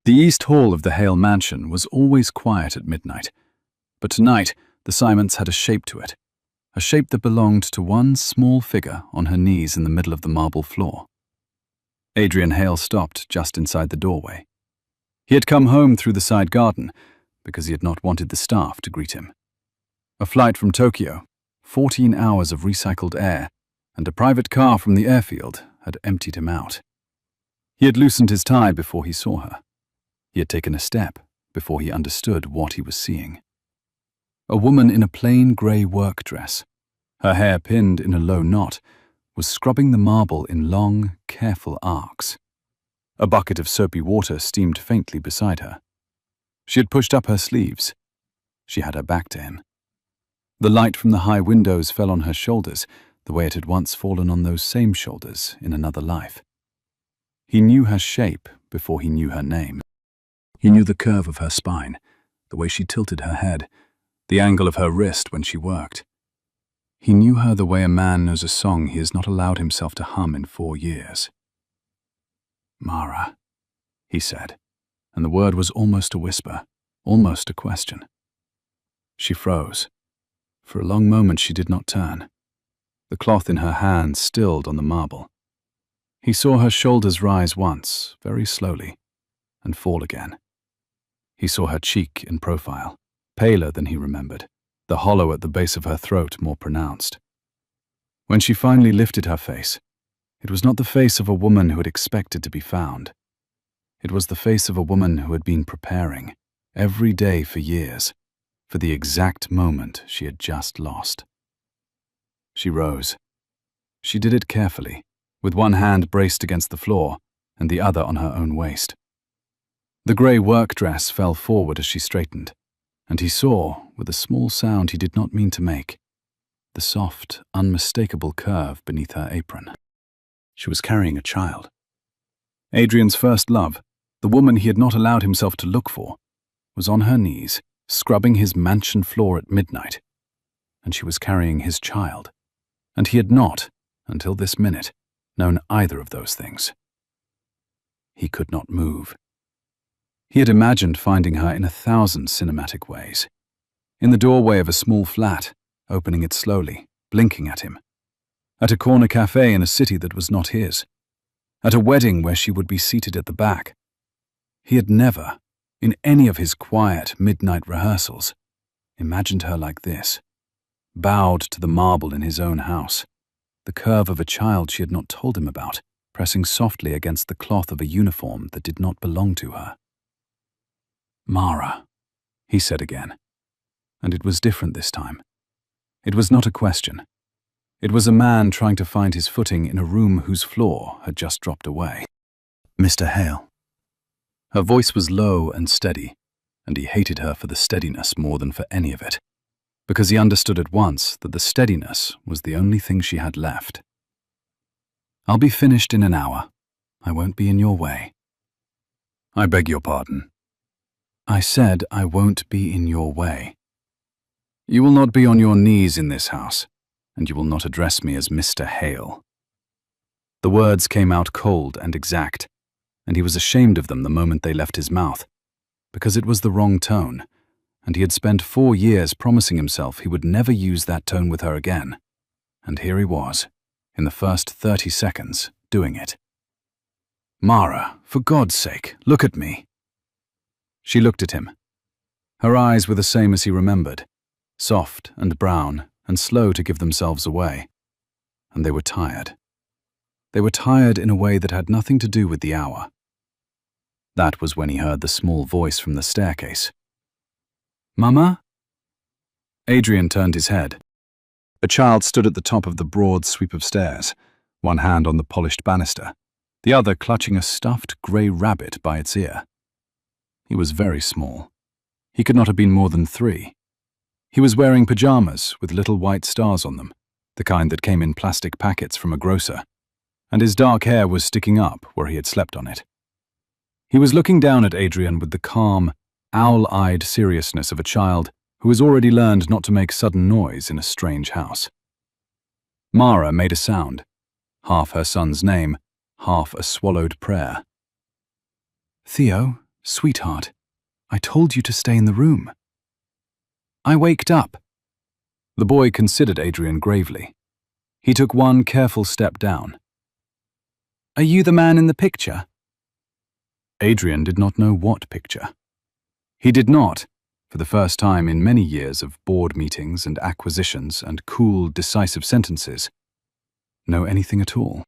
The East Hall of the Hale mansion was always quiet at midnight, but tonight the Simons had a shape to it, a shape that belonged to one small figure on her knees in the middle of the marble floor. Adrian Hale stopped just inside the doorway. He had come home through the side garden because he had not wanted the staff to greet him. A flight from Tokyo, 14 hours of recycled air, and a private car from the airfield had emptied him out. He had loosened his tie before he saw her. He had taken a step before he understood what he was seeing. A woman in a plain grey work dress, her hair pinned in a low knot, was scrubbing the marble in long, careful arcs. A bucket of soapy water steamed faintly beside her. She had pushed up her sleeves. She had her back to him. The light from the high windows fell on her shoulders, the way it had once fallen on those same shoulders in another life. He knew her shape before he knew her name. He knew the curve of her spine, the way she tilted her head, the angle of her wrist when she worked. He knew her the way a man knows a song he has not allowed himself to hum in 4 years. "Mara," he said, and the word was almost a whisper, almost a question. She froze. For a long moment she did not turn. The cloth in her hand stilled on the marble. He saw her shoulders rise once, very slowly, and fall again. He saw her cheek in profile, paler than he remembered, the hollow at the base of her throat more pronounced. When she finally lifted her face, it was not the face of a woman who had expected to be found. It was the face of a woman who had been preparing, every day for years, for the exact moment she had just lost. She rose. She did it carefully, with one hand braced against the floor and the other on her own waist. The grey work dress fell forward as she straightened, and he saw, with a small sound he did not mean to make, the soft, unmistakable curve beneath her apron. She was carrying a child. Adrian's first love, the woman he had not allowed himself to look for, was on her knees, scrubbing his mansion floor at midnight, and she was carrying his child, and he had not, until this minute, known either of those things. He could not move. He had imagined finding her in 1,000 cinematic ways. In the doorway of a small flat, opening it slowly, blinking at him. At a corner cafe in a city that was not his. At a wedding where she would be seated at the back. He had never, in any of his quiet midnight rehearsals, imagined her like this, bowed to the marble in his own house, the curve of a child she had not told him about, pressing softly against the cloth of a uniform that did not belong to her. "Mara," he said again, and it was different this time. It was not a question. It was a man trying to find his footing in a room whose floor had just dropped away. "Mr. Hale." Her voice was low and steady, and he hated her for the steadiness more than for any of it, because he understood at once that the steadiness was the only thing she had left. "I'll be finished in an hour. I won't be in your way." "I beg your pardon." "I said I won't be in your way. You will not be on your knees in this house, and you will not address me as Mr. Hale." The words came out cold and exact, and he was ashamed of them the moment they left his mouth, because it was the wrong tone, and he had spent 4 years promising himself he would never use that tone with her again, and here he was, in the first 30 seconds, doing it. "Mara, for God's sake, look at me." She looked at him. Her eyes were the same as he remembered, soft and brown and slow to give themselves away, and they were tired. They were tired in a way that had nothing to do with the hour. That was when he heard the small voice from the staircase. "Mama?" Adrian turned his head. A child stood at the top of the broad sweep of stairs, one hand on the polished banister, the other clutching a stuffed grey rabbit by its ear. He was very small. He could not have been more than 3. He was wearing pajamas with little white stars on them, the kind that came in plastic packets from a grocer, and his dark hair was sticking up where he had slept on it. He was looking down at Adrian with the calm, owl-eyed seriousness of a child who has already learned not to make sudden noise in a strange house. Mara made a sound, half her son's name, half a swallowed prayer. "Theo, Sweetheart, I told you to stay in the room. I waked up. The boy considered Adrian gravely. He took one careful step down. Are you the man in the picture? Adrian did not know what picture. He did not, for the first time in many years of board meetings and acquisitions and cool, decisive sentences, know anything at all.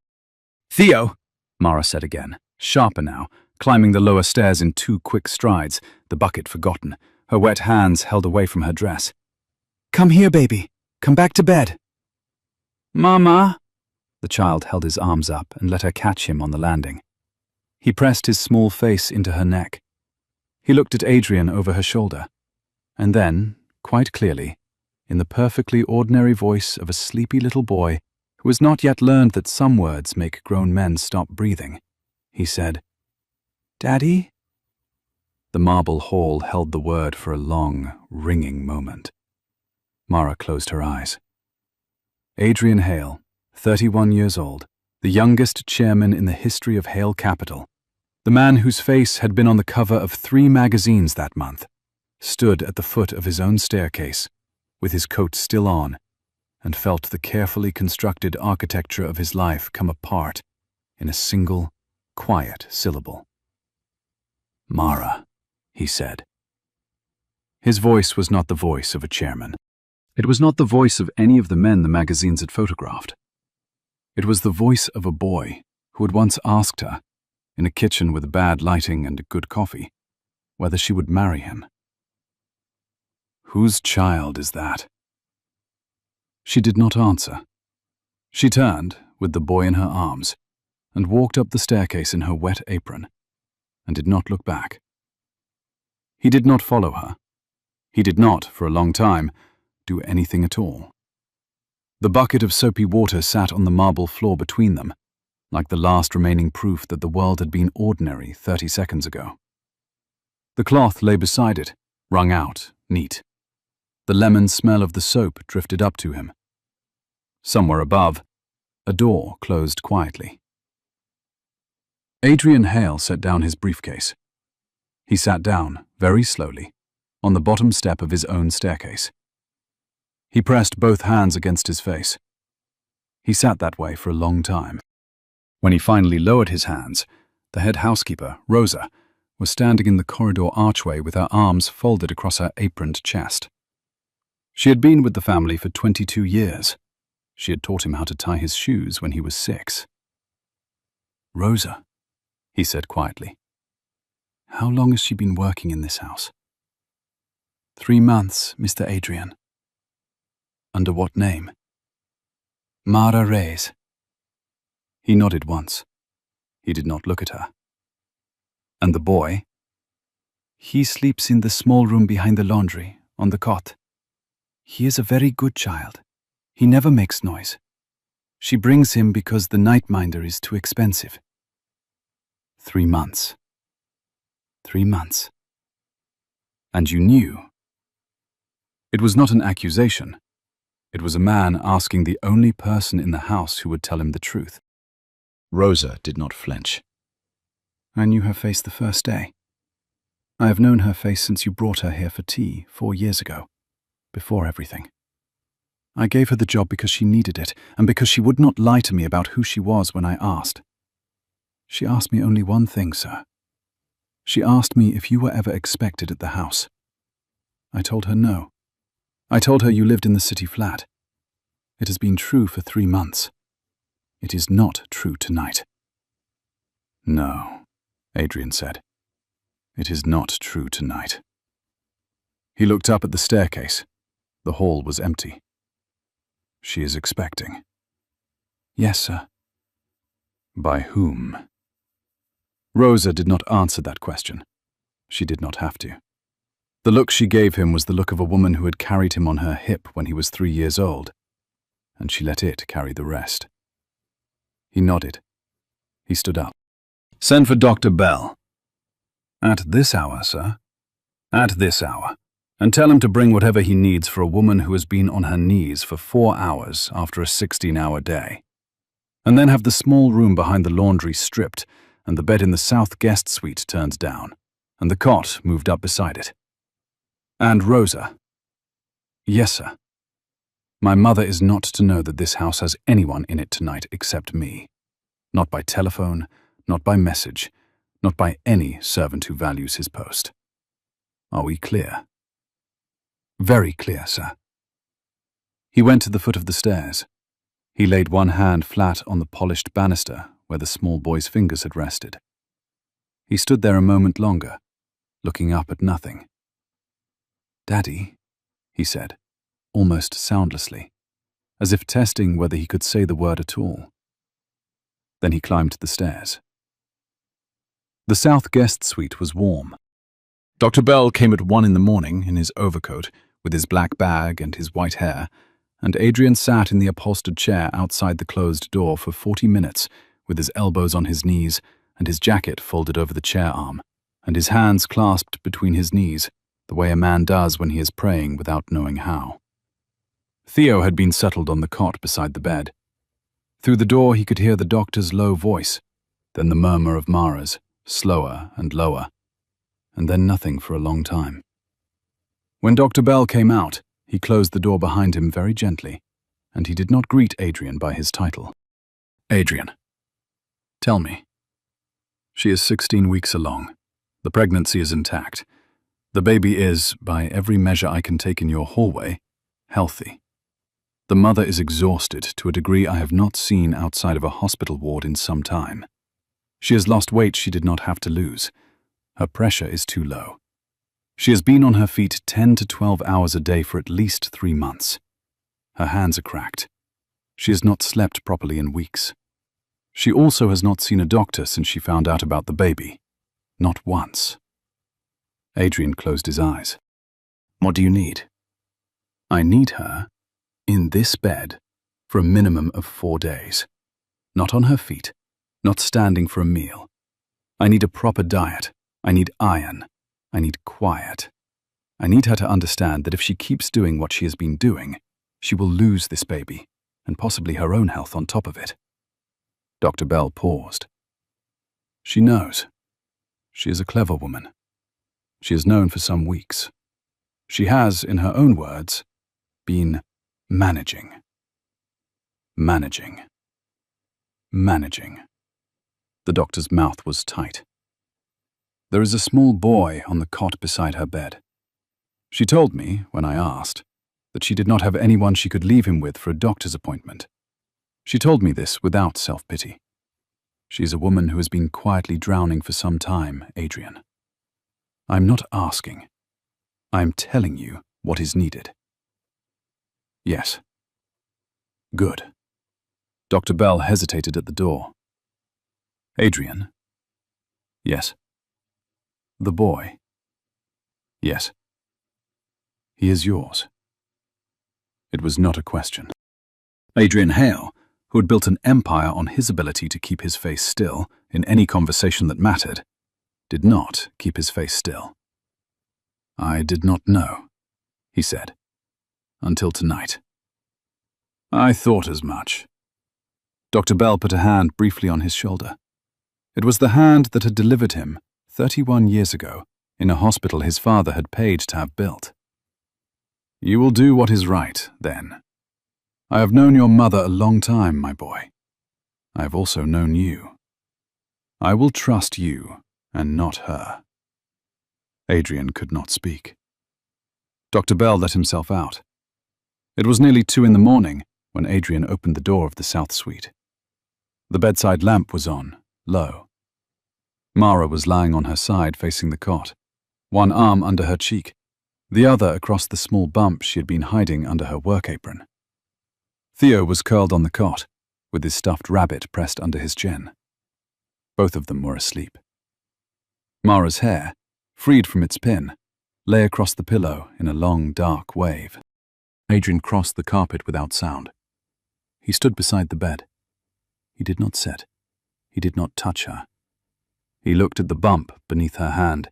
Theo, Mara said again, sharper now, climbing the lower stairs in 2 quick strides, the bucket forgotten, her wet hands held away from her dress. Come here, baby. Come back to bed. Mama. The child held his arms up and let her catch him on the landing. He pressed his small face into her neck. He looked at Adrian over her shoulder, and then, quite clearly, in the perfectly ordinary voice of a sleepy little boy who has not yet learned that some words make grown men stop breathing, he said, Daddy? The marble hall held the word for a long, ringing moment. Mara closed her eyes. Adrian Hale, 31 years old, the youngest chairman in the history of Hale Capital, the man whose face had been on the cover of 3 magazines that month, stood at the foot of his own staircase, with his coat still on, and felt the carefully constructed architecture of his life come apart in a single, quiet syllable. Mara, he said. His voice was not the voice of a chairman. It was not the voice of any of the men the magazines had photographed. It was the voice of a boy who had once asked her, in a kitchen with bad lighting and good coffee, whether she would marry him. Whose child is that? She did not answer. She turned, with the boy in her arms, and walked up the staircase in her wet apron, and did not look back. He did not follow her. He did not, for a long time, do anything at all. The bucket of soapy water sat on the marble floor between them, like the last remaining proof that the world had been ordinary 30 seconds ago. The cloth lay beside it, wrung out, neat. The lemon smell of the soap drifted up to him. Somewhere above, a door closed quietly. Adrian Hale set down his briefcase. He sat down, very slowly, on the bottom step of his own staircase. He pressed both hands against his face. He sat that way for a long time. When he finally lowered his hands, the head housekeeper, Rosa, was standing in the corridor archway with her arms folded across her aproned chest. She had been with the family for 22 years. She had taught him how to tie his shoes when he was 6. Rosa, he said quietly, how long has she been working in this house? 3 months, Mr. Adrian. Under what name? Mara Reyes. He nodded once. He did not look at her. And the boy? He sleeps in the small room behind the laundry, on the cot. He is a very good child. He never makes noise. She brings him because the nightminder is too expensive. 3 months. 3 months. And you knew? It was not an accusation. It was a man asking the only person in the house who would tell him the truth. Rosa did not flinch. I knew her face the first day. I have known her face since you brought her here for tea 4 years ago, before everything. I gave her the job because she needed it, and because she would not lie to me about who she was when I asked. She asked me only one thing, sir. She asked me if you were ever expected at the house. I told her no. I told her you lived in the city flat. It has been true for 3 months. It is not true tonight. No, Adrian said. It is not true tonight. He looked up at the staircase. The hall was empty. She is expecting. Yes, sir. By whom? Rosa did not answer that question. She did not have to. The look she gave him was the look of a woman who had carried him on her hip when he was 3 years old, and she let it carry the rest. He nodded. He stood up. Send for Dr. Bell. At this hour, sir. At this hour. And tell him to bring whatever he needs for a woman who has been on her knees for 4 hours after a 16-hour day. And then have the small room behind the laundry stripped and the bed in the south guest suite turned down. and the cot moved up beside it. "And Rosa?" "Yes, sir. My mother is not to know that this house has anyone in it tonight except me. Not by telephone, not by message, not by any servant who values his post. Are we clear?" "Very clear, sir." He went to the foot of the stairs. He laid one hand flat on the polished banister where the small boy's fingers had rested. He stood there a moment longer, looking up at nothing. "Daddy," he said, almost soundlessly, as if testing whether he could say the word at all. Then he climbed the stairs. The south guest suite was warm. Dr. Bell came at 1 in the morning in his overcoat, with his black bag and his white hair, and Adrian sat in the upholstered chair outside the closed door for 40 minutes, with his elbows on his knees and his jacket folded over the chair arm, and his hands clasped between his knees, the way a man does when he is praying without knowing how. Theo had been settled on the cot beside the bed. Through the door he could hear the doctor's low voice, then the murmur of Mara's, slower and lower, and then nothing for a long time. When Dr. Bell came out, he closed the door behind him very gently, and he did not greet Adrian by his title. "Adrian, tell me." "She is 16 weeks along. The pregnancy is intact. The baby is, by every measure I can take in your hallway, healthy. The mother is exhausted to a degree I have not seen outside of a hospital ward in some time. She has lost weight she did not have to lose. Her pressure is too low. She has been on her feet 10 to 12 hours a day for at least 3 months. Her hands are cracked. She has not slept properly in weeks. She also has not seen a doctor since she found out about the baby. Not once." Adrian closed his eyes. "What do you need?" "I need her in this bed for a minimum of 4 days. Not on her feet, not standing for a meal. I need a proper diet. I need iron. I need quiet. I need her to understand that if she keeps doing what she has been doing, she will lose this baby, and possibly her own health on top of it." Dr. Bell paused. "She knows. She is a clever woman. She has known for some weeks. She has, in her own words, been managing. Managing. Managing." The doctor's mouth was tight. "There is a small boy on the cot beside her bed. She told me, when I asked, that she did not have anyone she could leave him with for a doctor's appointment. She told me this without self-pity. She is a woman who has been quietly drowning for some time, Adrian. I'm not asking. I'm telling you what is needed." "Yes." "Good." Dr. Bell hesitated at the door. "Adrian?" "Yes." "The boy?" "Yes." "He is yours." It was not a question. Adrian Hale, who had built an empire on his ability to keep his face still in any conversation that mattered, did not keep his face still. "I did not know," he said, "until tonight." "I thought as much." Dr. Bell put a hand briefly on his shoulder. It was the hand that had delivered him 31 years ago in a hospital his father had paid to have built. "You will do what is right, then. I have known your mother a long time, my boy. I have also known you. I will trust you and not her." Adrian could not speak. Dr. Bell let himself out. It was nearly 2 in the morning when Adrian opened the door of the south suite. The bedside lamp was on, low. Mara was lying on her side facing the cot, one arm under her cheek, the other across the small bump she had been hiding under her work apron. Theo was curled on the cot, with his stuffed rabbit pressed under his chin. Both of them were asleep. Mara's hair, freed from its pin, lay across the pillow in a long, dark wave. Adrian crossed the carpet without sound. He stood beside the bed. He did not sit. He did not touch her. He looked at the bump beneath her hand,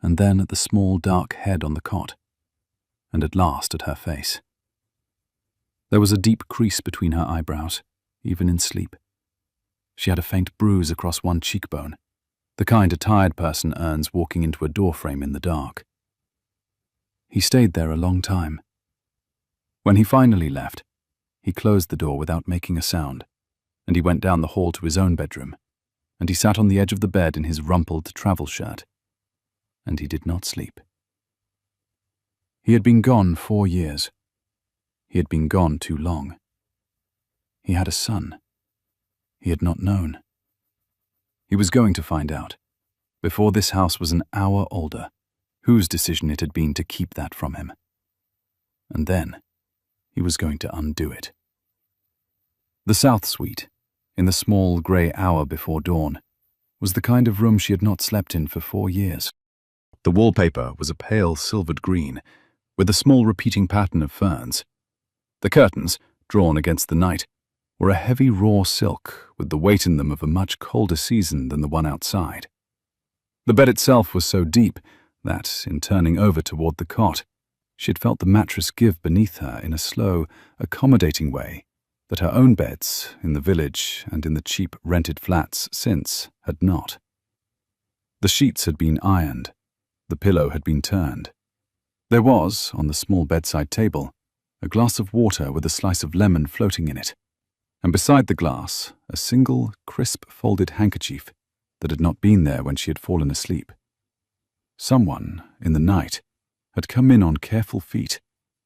and then at the small, dark head on the cot, and at last at her face. There was a deep crease between her eyebrows, even in sleep. She had a faint bruise across one cheekbone, the kind a tired person earns walking into a doorframe in the dark. He stayed there a long time. When he finally left, he closed the door without making a sound, and he went down the hall to his own bedroom, and he sat on the edge of the bed in his rumpled travel shirt, and he did not sleep. He had been gone 4 years. He had been gone too long. He had a son. He had not known. He was going to find out, before this house was an hour older, whose decision it had been to keep that from him. And then he was going to undo it. The South Suite, in the small grey hour before dawn, was the kind of room she had not slept in for 4 years. The wallpaper was a pale silvered green, with a small repeating pattern of ferns. The curtains, drawn against the night, were a heavy raw silk with the weight in them of a much colder season than the one outside. The bed itself was so deep that, in turning over toward the cot, she had felt the mattress give beneath her in a slow, accommodating way that her own beds, in the village and in the cheap rented flats since, had not. The sheets had been ironed. The pillow had been turned. There was, on the small bedside table, a glass of water with a slice of lemon floating in it, and beside the glass, a single, crisp folded handkerchief that had not been there when she had fallen asleep. Someone, in the night, had come in on careful feet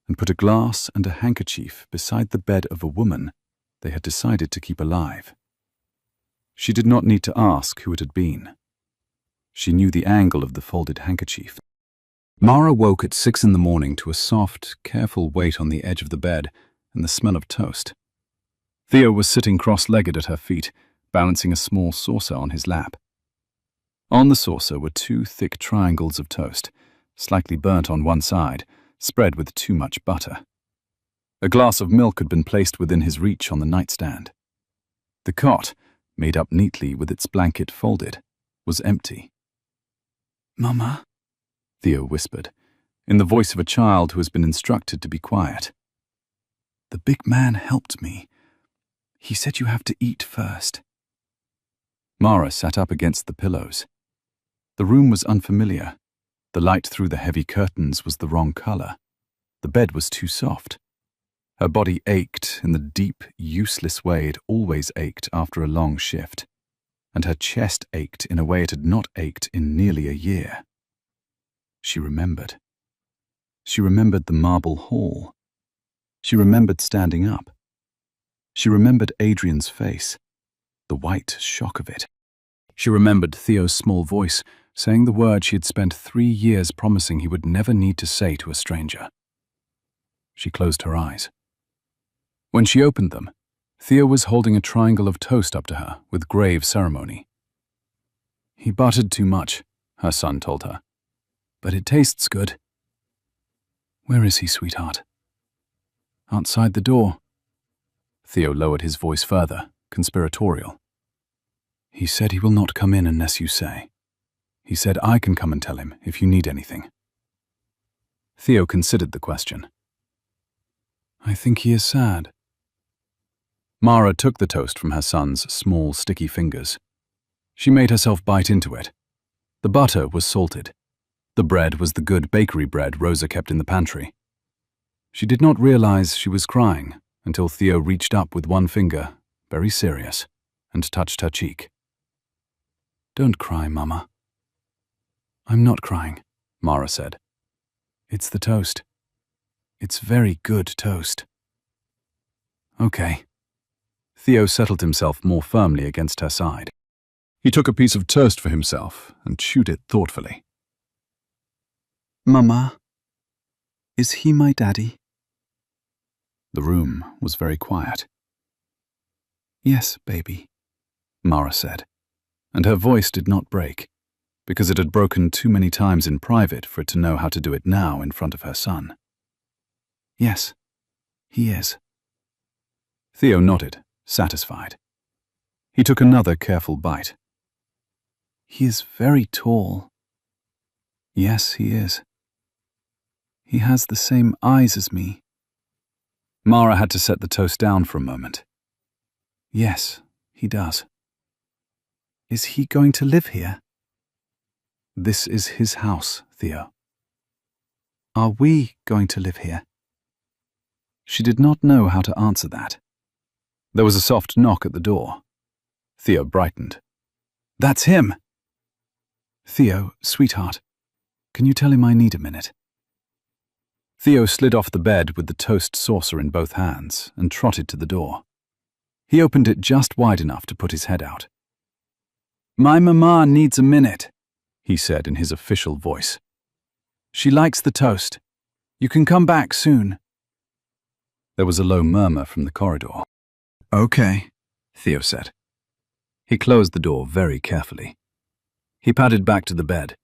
and put a glass and a handkerchief beside the bed of a woman they had decided to keep alive. She did not need to ask who it had been. She knew the angle of the folded handkerchief. Mara woke at 6 in the morning to a soft, careful weight on the edge of the bed and the smell of toast. Theo was sitting cross-legged at her feet, balancing a small saucer on his lap. On the saucer were 2 thick triangles of toast, slightly burnt on one side, spread with too much butter. A glass of milk had been placed within his reach on the nightstand. The cot, made up neatly with its blanket folded, was empty. "Mama," Theo whispered, in the voice of a child who has been instructed to be quiet. "The big man helped me. He said you have to eat first." Mara sat up against the pillows. The room was unfamiliar. The light through the heavy curtains was the wrong color. The bed was too soft. Her body ached in the deep, useless way it always ached after a long shift, and her chest ached in a way it had not ached in nearly a year. She remembered. She remembered the marble hall. She remembered standing up. She remembered Adrian's face, the white shock of it. She remembered Theo's small voice saying the word she had spent 3 years promising he would never need to say to a stranger. She closed her eyes. When she opened them, Theo was holding a triangle of toast up to her with grave ceremony. "He buttered too much," her son told her, "but it tastes good." "Where is he, sweetheart?" "Outside the door." Theo lowered his voice further, conspiratorial. "He said he will not come in unless you say. He said I can come and tell him if you need anything." Theo considered the question. "I think he is sad." Mara took the toast from her son's small, sticky fingers. She made herself bite into it. The butter was salted. The bread was the good bakery bread Rosa kept in the pantry. She did not realize she was crying until Theo reached up with one finger, very serious, and touched her cheek. "Don't cry, Mama." "I'm not crying," Mara said. "It's the toast. It's very good toast." "Okay." Theo settled himself more firmly against her side. He took a piece of toast for himself and chewed it thoughtfully. "Mama, is he my daddy?" The room was very quiet. "Yes, baby," Mara said, and her voice did not break, because it had broken too many times in private for it to know how to do it now in front of her son. "Yes, he is." Theo nodded, satisfied. He took another careful bite. "He is very tall." "Yes, he is." "He has the same eyes as me." Mara had to set the toast down for a moment. "Yes, he does." "Is he going to live here?" This is his house, Theo. Are we going to live here? She did not know how to answer that. There was a soft knock at the door. Theo brightened. That's him! Theo, sweetheart, can you tell him I need a minute? Theo slid off the bed with the toast saucer in both hands and trotted to the door. He opened it just wide enough to put his head out. My mama needs a minute, he said in his official voice. She likes the toast. You can come back soon. There was a low murmur from the corridor. Okay, Theo said. He closed the door very carefully. He padded back to the bed.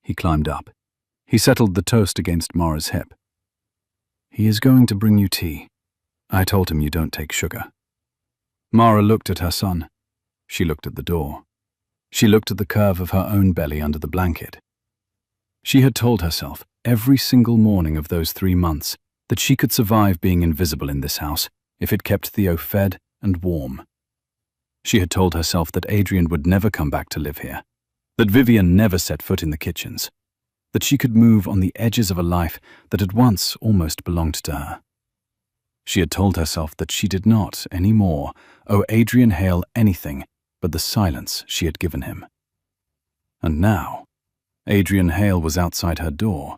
He climbed up. He settled the toast against Mara's hip. He is going to bring you tea. I told him you don't take sugar. Mara looked at her son. She looked at the door. She looked at the curve of her own belly under the blanket. She had told herself every single morning of those 3 months that she could survive being invisible in this house if it kept Theo fed and warm. She had told herself that Adrian would never come back to live here, that Vivian never set foot in the kitchens, that she could move on the edges of a life that had once almost belonged to her. She had told herself that she did not, any more, owe Adrian Hale anything but the silence she had given him. And now, Adrian Hale was outside her door,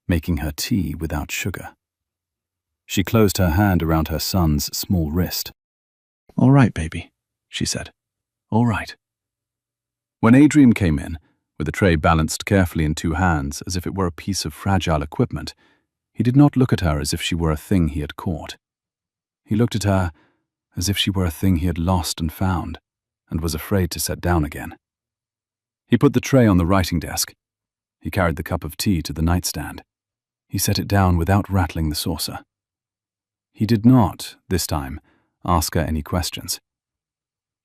making her tea without sugar. She closed her hand around her son's small wrist. All right, baby, she said. All right. When Adrian came in, with a tray balanced carefully in 2 hands as if it were a piece of fragile equipment, he did not look at her as if she were a thing he had caught. He looked at her as if she were a thing he had lost and found, and was afraid to set down again. He put the tray on the writing desk. He carried the cup of tea to the nightstand. He set it down without rattling the saucer. He did not, this time, ask her any questions.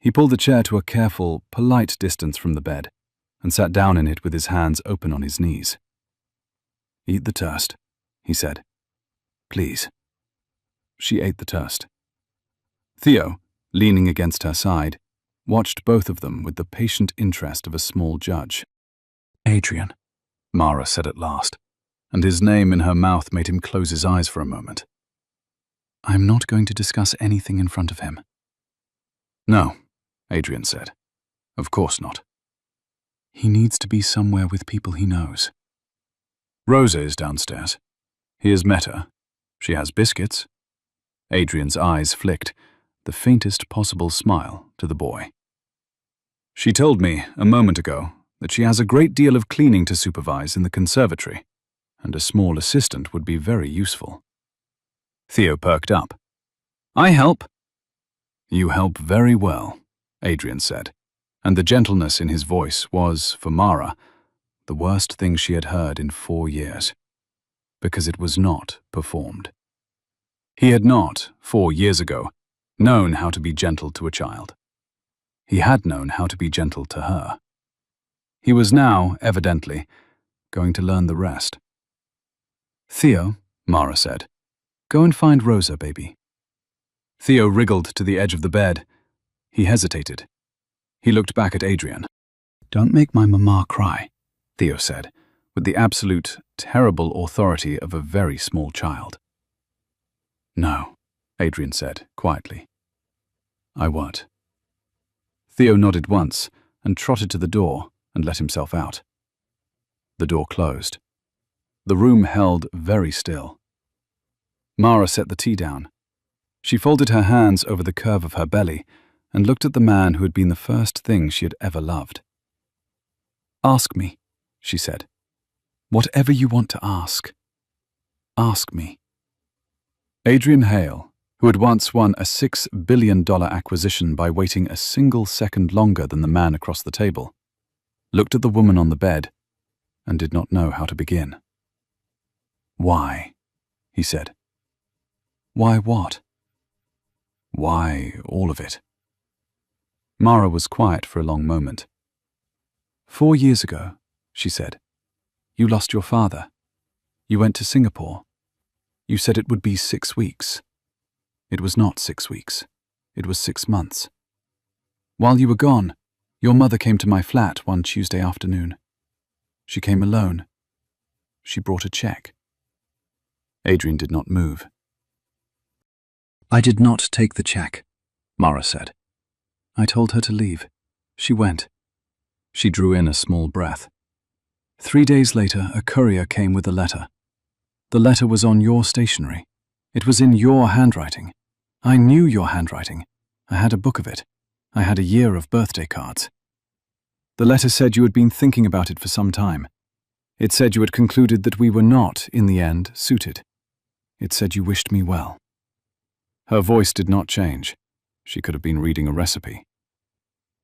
He pulled the chair to a careful, polite distance from the bed and sat down in it with his hands open on his knees. Eat the toast, he said. Please. She ate the toast. Theo, leaning against her side, watched both of them with the patient interest of a small judge. Adrian, Mara said at last, and his name in her mouth made him close his eyes for a moment. I'm not going to discuss anything in front of him. No, Adrian said. Of course not. He needs to be somewhere with people he knows. Rosa is downstairs. He has met her. She has biscuits. Adrian's eyes flicked, the faintest possible smile, to the boy. She told me, a moment ago, that she has a great deal of cleaning to supervise in the conservatory, and a small assistant would be very useful. Theo perked up. I help. You help very well, Adrian said, and the gentleness in his voice was, for Mara, the worst thing she had heard in 4 years, because it was not performed. He had not, 4 years ago, known how to be gentle to a child. He had known how to be gentle to her. He was now, evidently, going to learn the rest. Theo, Mara said, go and find Rosa, baby. Theo wriggled to the edge of the bed. He hesitated. He looked back at Adrian. Don't make my mama cry, Theo said, with the absolute, terrible authority of a very small child. No, Adrian said, quietly. I won't. Theo nodded once and trotted to the door and let himself out. The door closed. The room held very still. Mara set the tea down. She folded her hands over the curve of her belly and looked at the man who had been the first thing she had ever loved. Ask me, she said. Whatever you want to ask. Ask me. Adrian Hale, who had once won a $6 billion acquisition by waiting a single second longer than the man across the table, looked at the woman on the bed and did not know how to begin. Why? He said. Why what? Why all of it? Mara was quiet for a long moment. 4 years ago, she said, you lost your father. You went to Singapore. You said it would be 6 weeks. It was not 6 weeks. It was 6 months. While you were gone, your mother came to my flat one Tuesday afternoon. She came alone. She brought a check. Adrian did not move. I did not take the check, Mara said. I told her to leave. She went. She drew in a small breath. 3 days later, a courier came with a letter. The letter was on your stationery. It was in your handwriting. I knew your handwriting. I had a book of it. I had a year of birthday cards. The letter said you had been thinking about it for some time. It said you had concluded that we were not, in the end, suited. It said you wished me well. Her voice did not change. She could have been reading a recipe.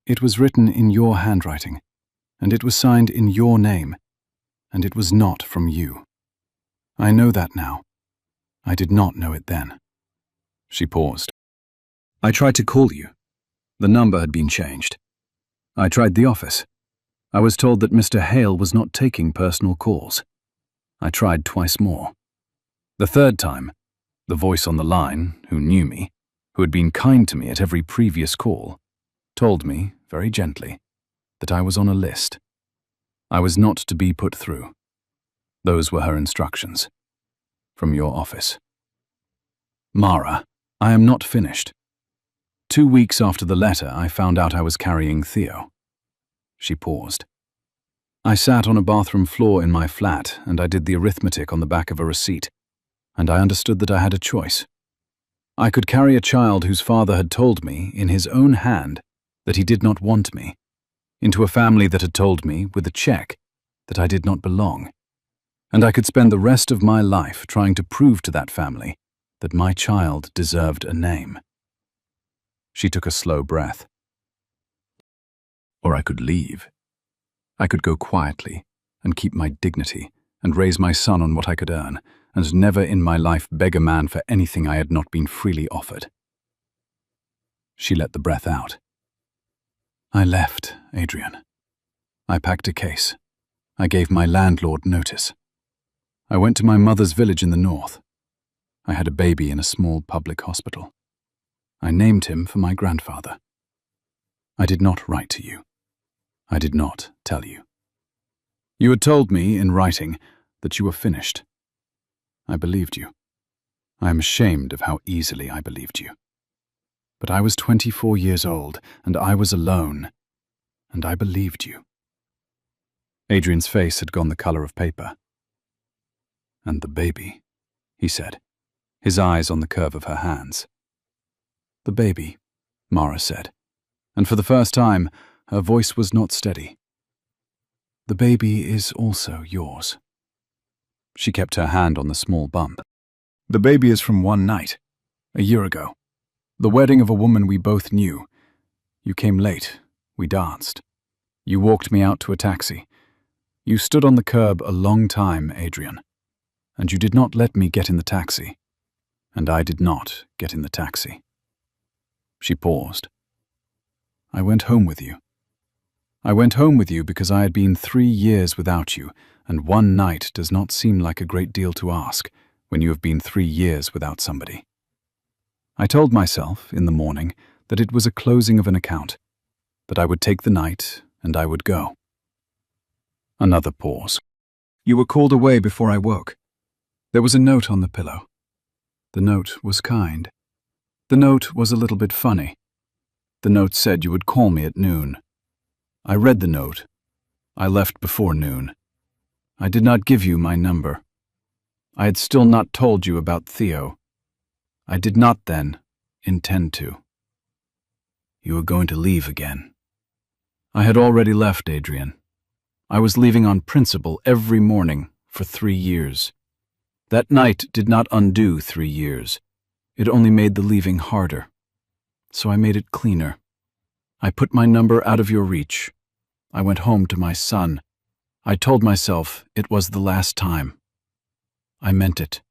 It was written in your handwriting, and it was signed in your name, and it was not from you. I know that now. I did not know it then. She paused. I tried to call you. The number had been changed. I tried the office. I was told that Mr. Hale was not taking personal calls. I tried twice more. The third time, the voice on the line, who knew me, who had been kind to me at every previous call, told me, very gently, that I was on a list. I was not to be put through. Those were her instructions. From your office. Mara, I am not finished. 2 weeks after the letter, I found out I was carrying Theo. She paused. I sat on a bathroom floor in my flat, and I did the arithmetic on the back of a receipt, and I understood that I had a choice. I could carry a child whose father had told me, in his own hand, that he did not want me, into a family that had told me, with a check, that I did not belong, and I could spend the rest of my life trying to prove to that family that my child deserved a name. She took a slow breath. Or I could leave. I could go quietly and keep my dignity and raise my son on what I could earn, and never in my life beg a man for anything I had not been freely offered. She let the breath out. I left, Adrian. I packed a case. I gave my landlord notice. I went to my mother's village in the north. I had a baby in a small public hospital. I named him for my grandfather. I did not write to you. I did not tell you. You had told me, in writing, that you were finished. I believed you. I am ashamed of how easily I believed you. But I was 24 years old, and I was alone, and I believed you. Adrian's face had gone the color of paper. And the baby, he said, his eyes on the curve of her hands. The baby, Mara said, and for the first time, her voice was not steady. The baby is also yours. She kept her hand on the small bump. The baby is from one night, a year ago. The wedding of a woman we both knew. You came late. We danced. You walked me out to a taxi. You stood on the curb a long time, Adrian. And you did not let me get in the taxi. And I did not get in the taxi. She paused. I went home with you. I went home with you because I had been 3 years without you, and one night does not seem like a great deal to ask when you have been 3 years without somebody. I told myself, in the morning, that it was a closing of an account, that I would take the night and I would go. Another pause. You were called away before I woke. There was a note on the pillow. The note was kind. The note was a little bit funny. The note said you would call me at noon. I read the note. I left before noon. I did not give you my number. I had still not told you about Theo. I did not then intend to. You were going to leave again. I had already left, Adrian. I was leaving on principle every morning for 3 years. That night did not undo 3 years. It only made the leaving harder. So I made it cleaner. I put my number out of your reach. I went home to my son. I told myself it was the last time. I meant it.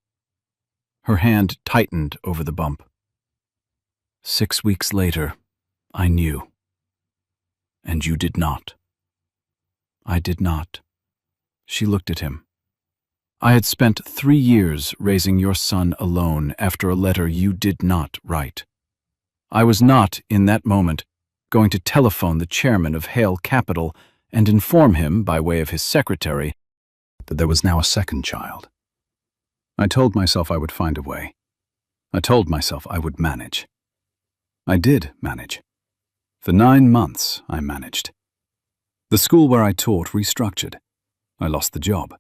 Her hand tightened over the bump. 6 weeks later, I knew. And you did not. I did not. She looked at him. I had spent 3 years raising your son alone after a letter you did not write. I was not, in that moment, going to telephone the chairman of Hale Capital and inform him, by way of his secretary, that there was now a second child. I told myself I would find a way. I told myself I would manage. I did manage. For 9 months, I managed. The school where I taught restructured. I lost the job.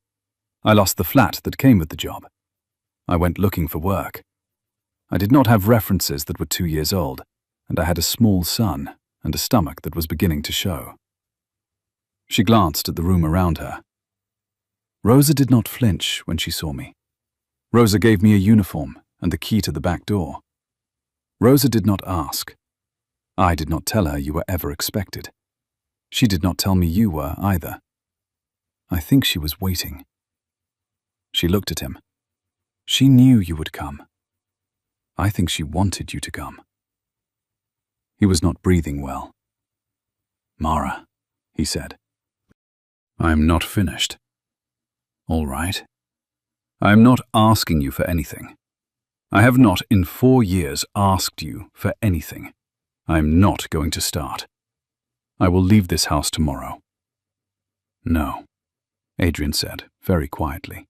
I lost the flat that came with the job. I went looking for work. I did not have references that were 2 years old, and I had a small son and a stomach that was beginning to show. She glanced at the room around her. Rosa did not flinch when she saw me. Rosa gave me a uniform and the key to the back door. Rosa did not ask. I did not tell her you were ever expected. She did not tell me you were either. I think she was waiting. She looked at him. She knew you would come. I think she wanted you to come. He was not breathing well. "Mara," he said. "I am not finished." "All right. I am not asking you for anything. I have not in 4 years asked you for anything. I am not going to start. I will leave this house tomorrow." "No," Adrian said, very quietly.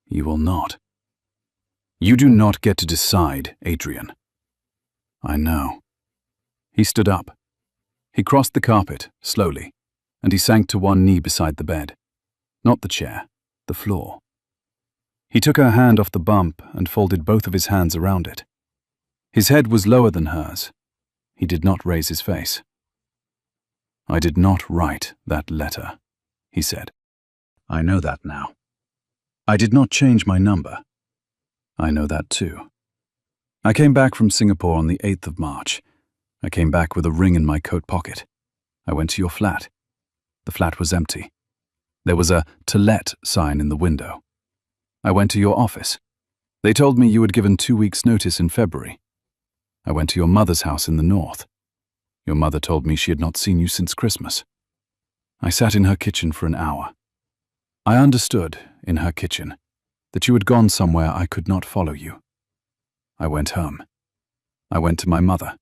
"You will not. You do not get to decide, Adrian." "I know." He stood up. He crossed the carpet, slowly, and he sank to one knee beside the bed. Not the chair, the floor. He took her hand off the bump and folded both of his hands around it. His head was lower than hers. He did not raise his face. "I did not write that letter," he said. "I know that now. I did not change my number. I know that too. I came back from Singapore on the 8th of March. I came back with a ring in my coat pocket. I went to your flat. The flat was empty. There was a "To Let" sign in the window. I went to your office. They told me you had given 2 weeks' notice in February. I went to your mother's house in the north. Your mother told me she had not seen you since Christmas. I sat in her kitchen for an hour. I understood, in her kitchen, that you had gone somewhere I could not follow you. I went home. I went to my mother.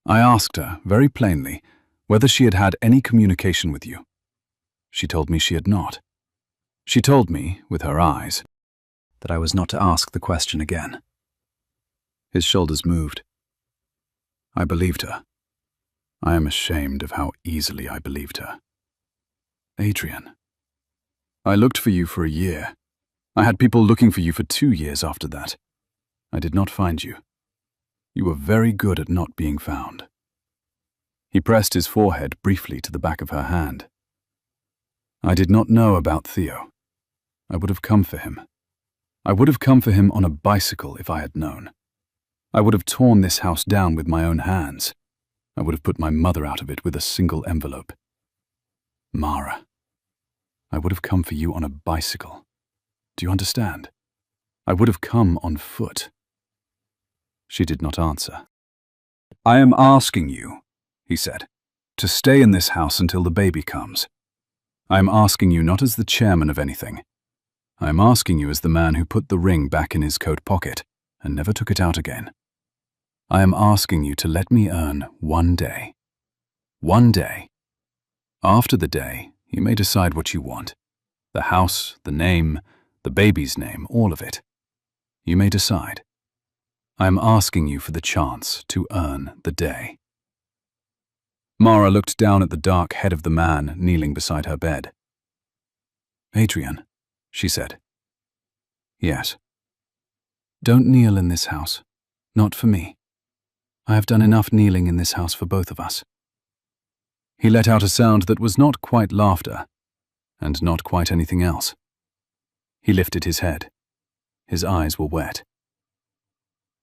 I asked her, very plainly, whether she had had any communication with you. She told me she had not. She told me, with her eyes, that I was not to ask the question again. His shoulders moved. I believed her. I am ashamed of how easily I believed her. Adrian. I looked for you for a year. I had people looking for you for 2 years after that. I did not find you. You were very good at not being found. He pressed his forehead briefly to the back of her hand. I did not know about Theo. I would have come for him. I would have come for him on a bicycle if I had known. I would have torn this house down with my own hands. I would have put my mother out of it with a single envelope. Mara, I would have come for you on a bicycle. Do you understand? I would have come on foot. She did not answer. I am asking you, he said, to stay in this house until the baby comes. I am asking you not as the chairman of anything. I am asking you as the man who put the ring back in his coat pocket and never took it out again. I am asking you to let me earn 1 day. 1 day. After the day, you may decide what you want. The house, the name, the baby's name, all of it. You may decide. I am asking you for the chance to earn the day. Mara looked down at the dark head of the man kneeling beside her bed. Adrian, she said. Yes. Don't kneel in this house. Not for me. I have done enough kneeling in this house for both of us. He let out a sound that was not quite laughter, and not quite anything else. He lifted his head. His eyes were wet.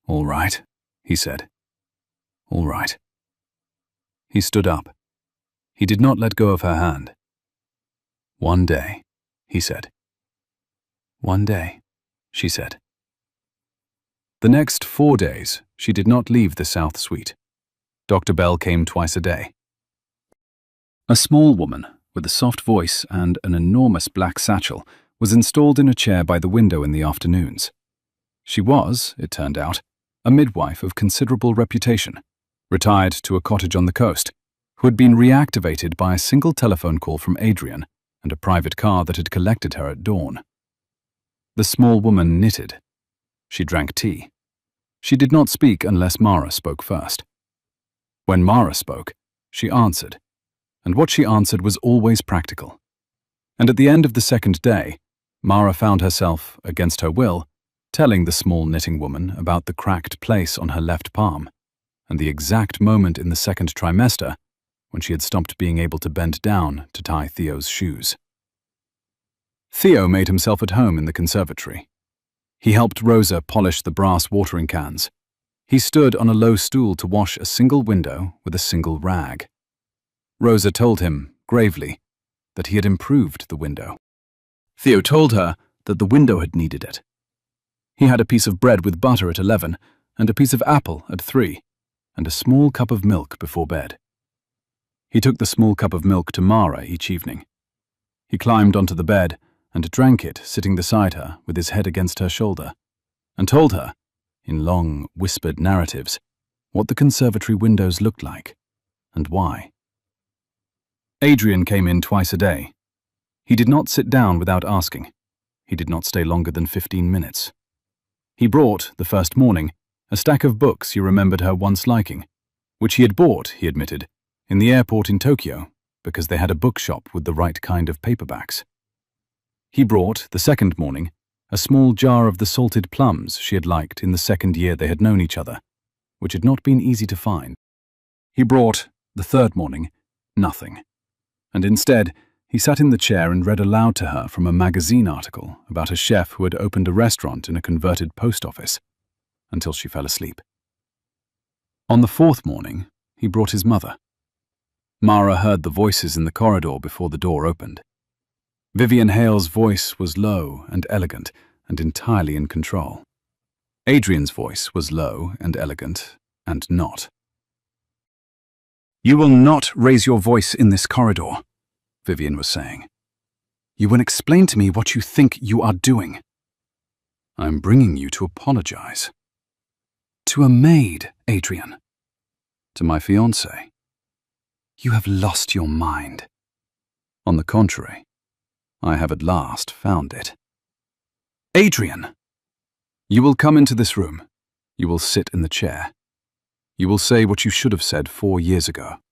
All right, he said. All right. He stood up. He did not let go of her hand. 1 day, he said. 1 day, she said. The next 4 days, she did not leave the South Suite. Dr. Bell came twice a day. A small woman, with a soft voice and an enormous black satchel, was installed in a chair by the window in the afternoons. She was, it turned out, a midwife of considerable reputation, retired to a cottage on the coast, who had been reactivated by a single telephone call from Adrian and a private car that had collected her at dawn. The small woman knitted. She drank tea. She did not speak unless Mara spoke first. When Mara spoke, she answered, and what she answered was always practical. And at the end of the second day, Mara found herself, against her will, telling the small knitting woman about the cracked place on her left palm, and the exact moment in the second trimester when she had stopped being able to bend down to tie Theo's shoes. Theo made himself at home in the conservatory. He helped Rosa polish the brass watering cans. He stood on a low stool to wash a single window with a single rag. Rosa told him, gravely, that he had improved the window. Theo told her that the window had needed it. He had a piece of bread with butter at 11, and a piece of apple at 3, and a small cup of milk before bed. He took the small cup of milk to Mara each evening. He climbed onto the bed and drank it sitting beside her with his head against her shoulder, and told her, in long, whispered narratives, what the conservatory windows looked like, and why. Adrian came in twice a day. He did not sit down without asking. He did not stay longer than 15 minutes. He brought, the first morning, a stack of books he remembered her once liking, which he had bought, he admitted, in the airport in Tokyo, because they had a bookshop with the right kind of paperbacks. He brought, the second morning, a small jar of the salted plums she had liked in the second year they had known each other, which had not been easy to find. He brought, the third morning, nothing, and instead he sat in the chair and read aloud to her from a magazine article about a chef who had opened a restaurant in a converted post office, until she fell asleep. On the fourth morning, he brought his mother. Mara heard the voices in the corridor before the door opened. Vivian Hale's voice was low and elegant and entirely in control. Adrian's voice was low and elegant and not. "You will not raise your voice in this corridor," Vivian was saying. "You will explain to me what you think you are doing." "I'm bringing you to apologize." "To a maid, Adrian." "To my fiancée." "You have lost your mind." "On the contrary, I have at last found it." "Adrian!" "You will come into this room. You will sit in the chair. You will say what you should have said 4 years ago.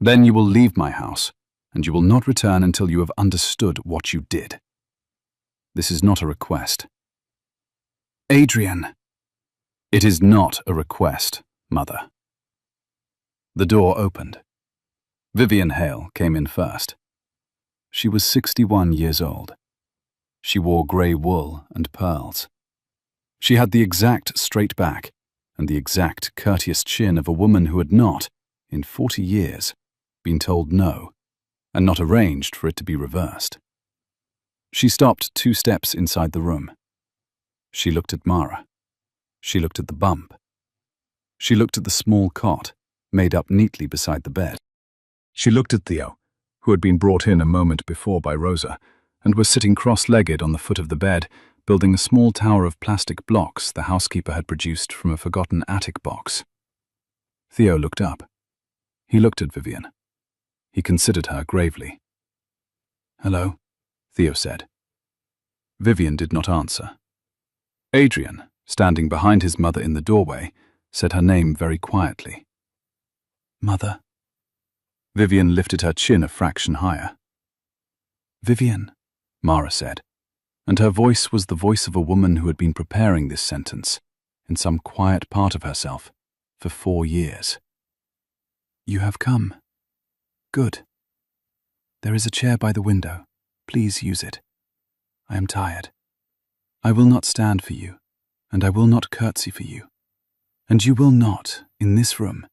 Then you will leave my house, and you will not return until you have understood what you did. This is not a request." "Adrian!" "It is not a request, Mother." The door opened. Vivian Hale came in first. She was 61 years old. She wore grey wool and pearls. She had the exact straight back and the exact courteous chin of a woman who had not, in 40 years, been told no, and not arranged for it to be reversed. She stopped 2 steps inside the room. She looked at Mara. She looked at the bump. She looked at the small cot, made up neatly beside the bed. She looked at Theo, who had been brought in a moment before by Rosa, and was sitting cross-legged on the foot of the bed, building a small tower of plastic blocks the housekeeper had produced from a forgotten attic box. Theo looked up. He looked at Vivian. He considered her gravely. "Hello," Theo said. Vivian did not answer. Adrian, standing behind his mother in the doorway, said her name very quietly. "Mother." Vivian lifted her chin a fraction higher. "Vivian," Mara said, and her voice was the voice of a woman who had been preparing this sentence, in some quiet part of herself, for 4 years. "You have come. Good. There is a chair by the window. Please use it. I am tired. I will not stand for you, and I will not curtsy for you. And you will not, in this room,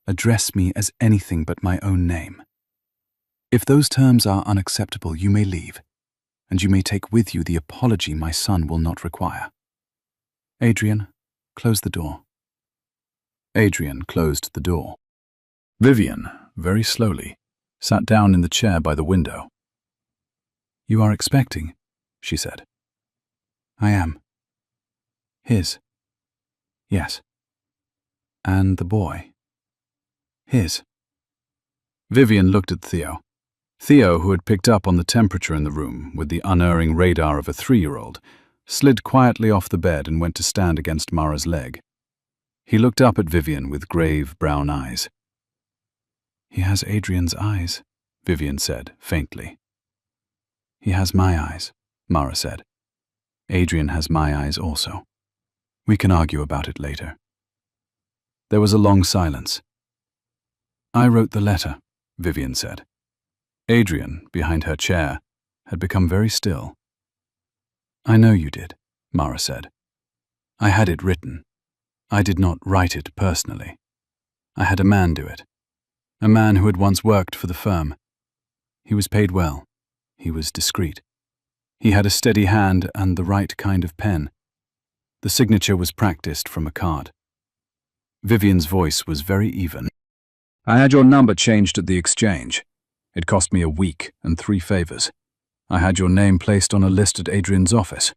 address me as anything but my own name. If those terms are unacceptable, you may leave, and you may take with you the apology my son will not require. Adrian, close the door." Adrian closed the door. Vivian, very slowly, sat down in the chair by the window. "You are expecting," she said. "I am." "His?" "Yes." "And the boy?" "His." Vivian looked at Theo. Theo, who had picked up on the temperature in the room with the unerring radar of a 3-year-old, slid quietly off the bed and went to stand against Mara's leg. He looked up at Vivian with grave brown eyes. "He has Adrian's eyes," Vivian said, faintly. "He has my eyes," Mara said. "Adrian has my eyes also. We can argue about it later." There was a long silence. "I wrote the letter," Vivian said. Adrian, behind her chair, had become very still. "I know you did," Mara said. "I had it written. I did not write it personally. I had a man do it. A man who had once worked for the firm. He was paid well. He was discreet. He had a steady hand and the right kind of pen. The signature was practiced from a card." Vivian's voice was very even. "I had your number changed at the exchange. It cost me a week and 3 favors. I had your name placed on a list at Adrian's office.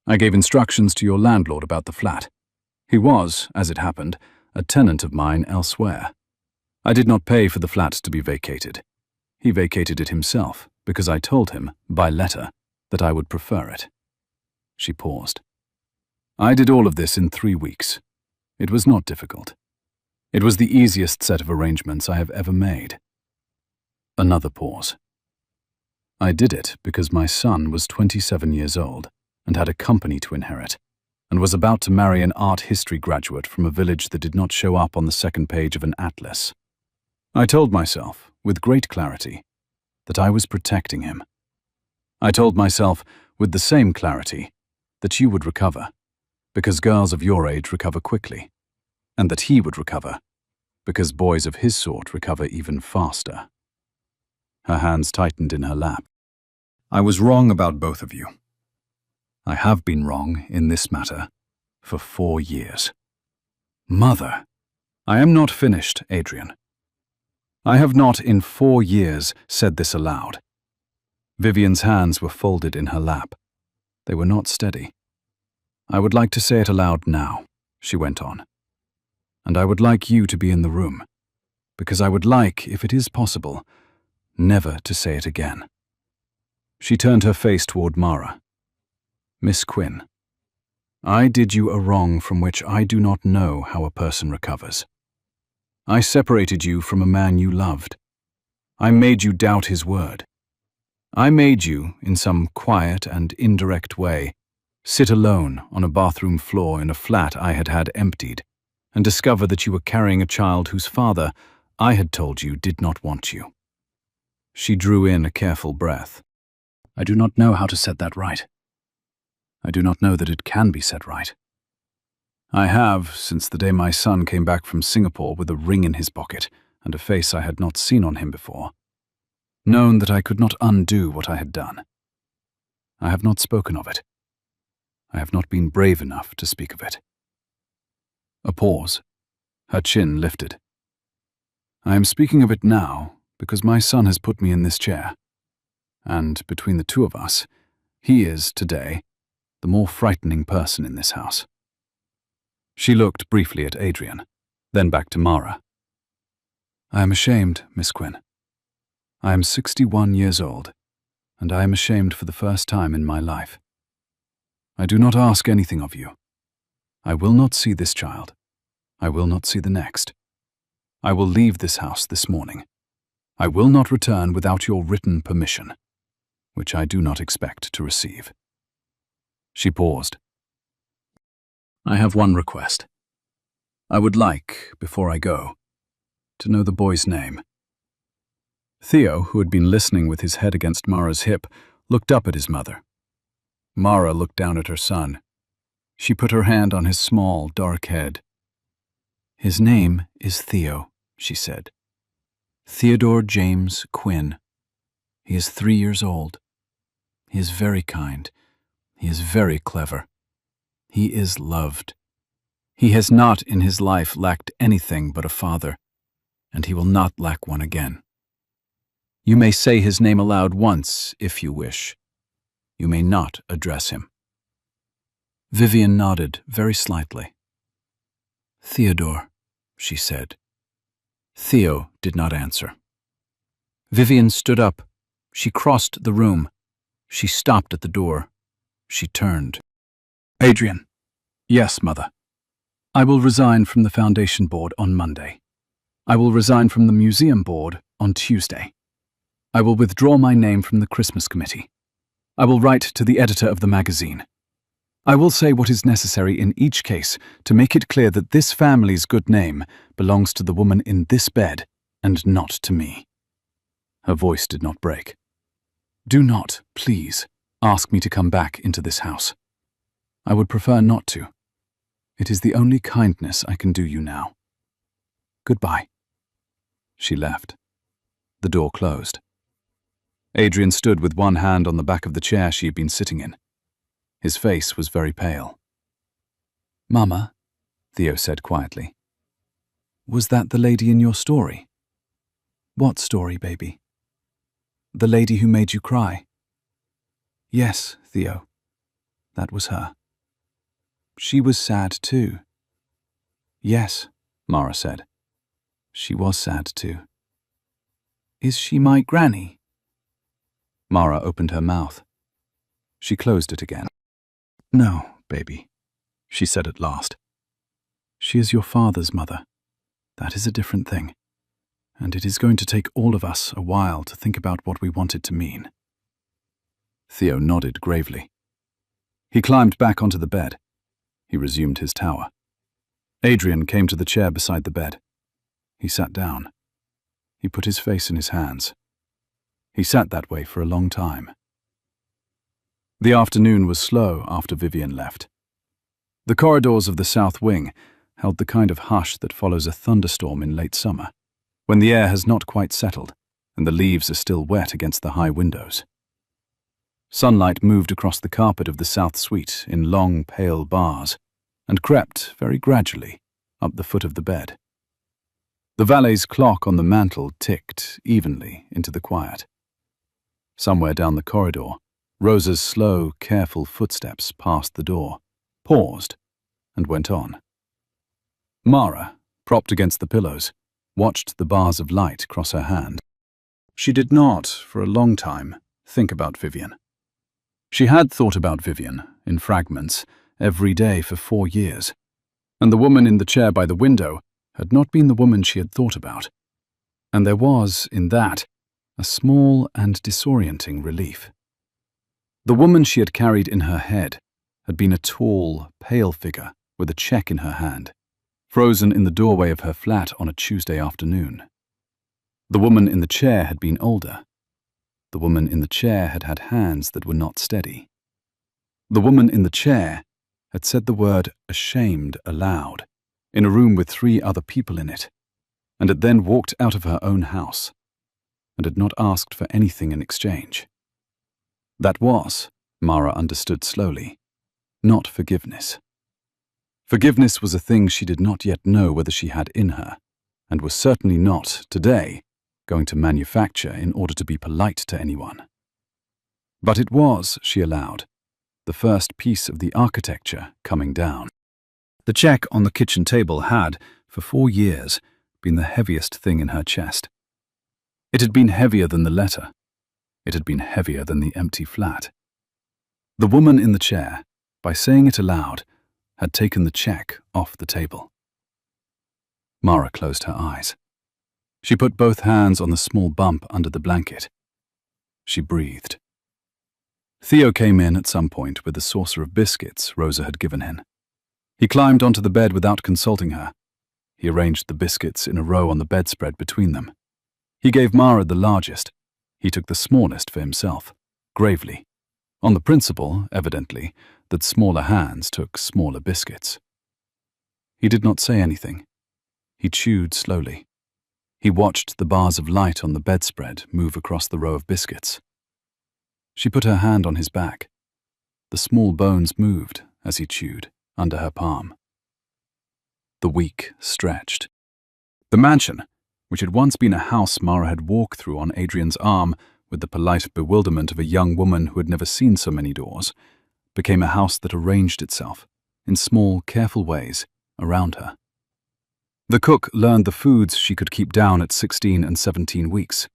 I gave instructions to your landlord about the flat. He was, as it happened, a tenant of mine elsewhere. I did not pay for the flat to be vacated. He vacated it himself because I told him, by letter, that I would prefer it." She paused. "I did all of this in 3 weeks. It was not difficult. It was the easiest set of arrangements I have ever made." Another pause. "I did it because my son was 27 years old and had a company to inherit, and was about to marry an art history graduate from a village that did not show up on the second page of an atlas. I told myself, with great clarity, that I was protecting him. I told myself, with the same clarity, that you would recover, because girls of your age recover quickly, and that he would recover, because boys of his sort recover even faster." Her hands tightened in her lap. "I was wrong about both of you. I have been wrong in this matter for 4 years. Mother, I am not finished, Adrian. I have not in 4 years said this aloud." Vivian's hands were folded in her lap. They were not steady. "I would like to say it aloud now," she went on. "And I would like you to be in the room, because I would like, if it is possible, never to say it again." She turned her face toward Mara. "Miss Quinn, I did you a wrong from which I do not know how a person recovers. I separated you from a man you loved. I made you doubt his word. I made you, in some quiet and indirect way, sit alone on a bathroom floor in a flat I had had emptied, and discover that you were carrying a child whose father, I had told you, did not want you." She drew in a careful breath. "I do not know how to set that right. I do not know that it can be set right. I have, since the day my son came back from Singapore with a ring in his pocket and a face I had not seen on him before, known that I could not undo what I had done. I have not spoken of it. I have not been brave enough to speak of it." A pause. Her chin lifted. "I am speaking of it now because my son has put me in this chair. And between the two of us, he is, today, the more frightening person in this house." She looked briefly at Adrian, then back to Mara. "I am ashamed, Miss Quinn. I am 61 years old, and I am ashamed for the first time in my life. I do not ask anything of you. I will not see this child. I will not see the next. I will leave this house this morning. I will not return without your written permission, which I do not expect to receive." She paused. "I have one request. I would like, before I go, to know the boy's name." Theo, who had been listening with his head against Mara's hip, looked up at his mother. Mara looked down at her son. She put her hand on his small, dark head. "His name is Theo," she said. "Theodore James Quinn. He is 3 years old. He is very kind. He is very clever. He is loved. He has not in his life lacked anything but a father, and he will not lack one again. You may say his name aloud once, if you wish. You may not address him." Vivian nodded very slightly. "Theodore," she said. Theo did not answer. Vivian stood up. She crossed the room. She stopped at the door. She turned. Adrian. Yes, Mother. I will resign from the Foundation Board on Monday. I will resign from the Museum Board on Tuesday. I will withdraw my name from the Christmas Committee. I will write to the editor of the magazine. I will say what is necessary in each case to make it clear that this family's good name belongs to the woman in this bed and not to me. Her voice did not break. Do not, please, ask me to come back into this house. I would prefer not to. It is the only kindness I can do you now. Goodbye. She left. The door closed. Adrian stood with one hand on the back of the chair she had been sitting in. His face was very pale. Mama, Theo said quietly. Was that the lady in your story? What story, baby? The lady who made you cry? Yes, Theo. That was her. She was sad too. Yes, Mara said. She was sad too. Is she my granny? Mara opened her mouth. She closed it again. No, baby, she said at last. She is your father's mother. That is a different thing. And it is going to take all of us a while to think about what we want it to mean. Theo nodded gravely. He climbed back onto the bed. He resumed his tower. Adrian came to the chair beside the bed. He sat down. He put his face in his hands. He sat that way for a long time. The afternoon was slow after Vivian left. The corridors of the south wing held the kind of hush that follows a thunderstorm in late summer, when the air has not quite settled and the leaves are still wet against the high windows. Sunlight moved across the carpet of the south suite in long, pale bars and crept, very gradually, up the foot of the bed. The valet's clock on the mantel ticked evenly into the quiet. Somewhere down the corridor, Rosa's slow, careful footsteps passed the door, paused, and went on. Mara, propped against the pillows, watched the bars of light cross her hand. She did not, for a long time, think about Vivian. She had thought about Vivian, in fragments, every day for 4 years, and the woman in the chair by the window had not been the woman she had thought about. And there was, in that, a small and disorienting relief. The woman she had carried in her head had been a tall, pale figure with a check in her hand, frozen in the doorway of her flat on a Tuesday afternoon. The woman in the chair had been older. The woman in the chair had had hands that were not steady. The woman in the chair had said the word ashamed aloud, in a room with 3 other people in it, and had then walked out of her own house, and had not asked for anything in exchange. That was, Mara understood slowly, not forgiveness. Forgiveness was a thing she did not yet know whether she had in her, and was certainly not, today, going to manufacture in order to be polite to anyone. But it was, she allowed, the first piece of the architecture coming down. The check on the kitchen table had, for 4 years, been the heaviest thing in her chest. It had been heavier than the letter. It had been heavier than the empty flat. The woman in the chair, by saying it aloud, had taken the check off the table. Mara closed her eyes. She put both hands on the small bump under the blanket. She breathed. Theo came in at some point with the saucer of biscuits Rosa had given him. He climbed onto the bed without consulting her. He arranged the biscuits in a row on the bedspread between them. He gave Mara the largest. He took the smallest for himself, gravely, on the principle, evidently, that smaller hands took smaller biscuits. He did not say anything. He chewed slowly. He watched the bars of light on the bedspread move across the row of biscuits. She put her hand on his back. The small bones moved as he chewed, under her palm. The week stretched. The mansion, which had once been a house Mara had walked through on Adrian's arm with the polite bewilderment of a young woman who had never seen so many doors, became a house that arranged itself, in small, careful ways, around her. The cook learned the foods she could keep down at 16 and 17 weeks.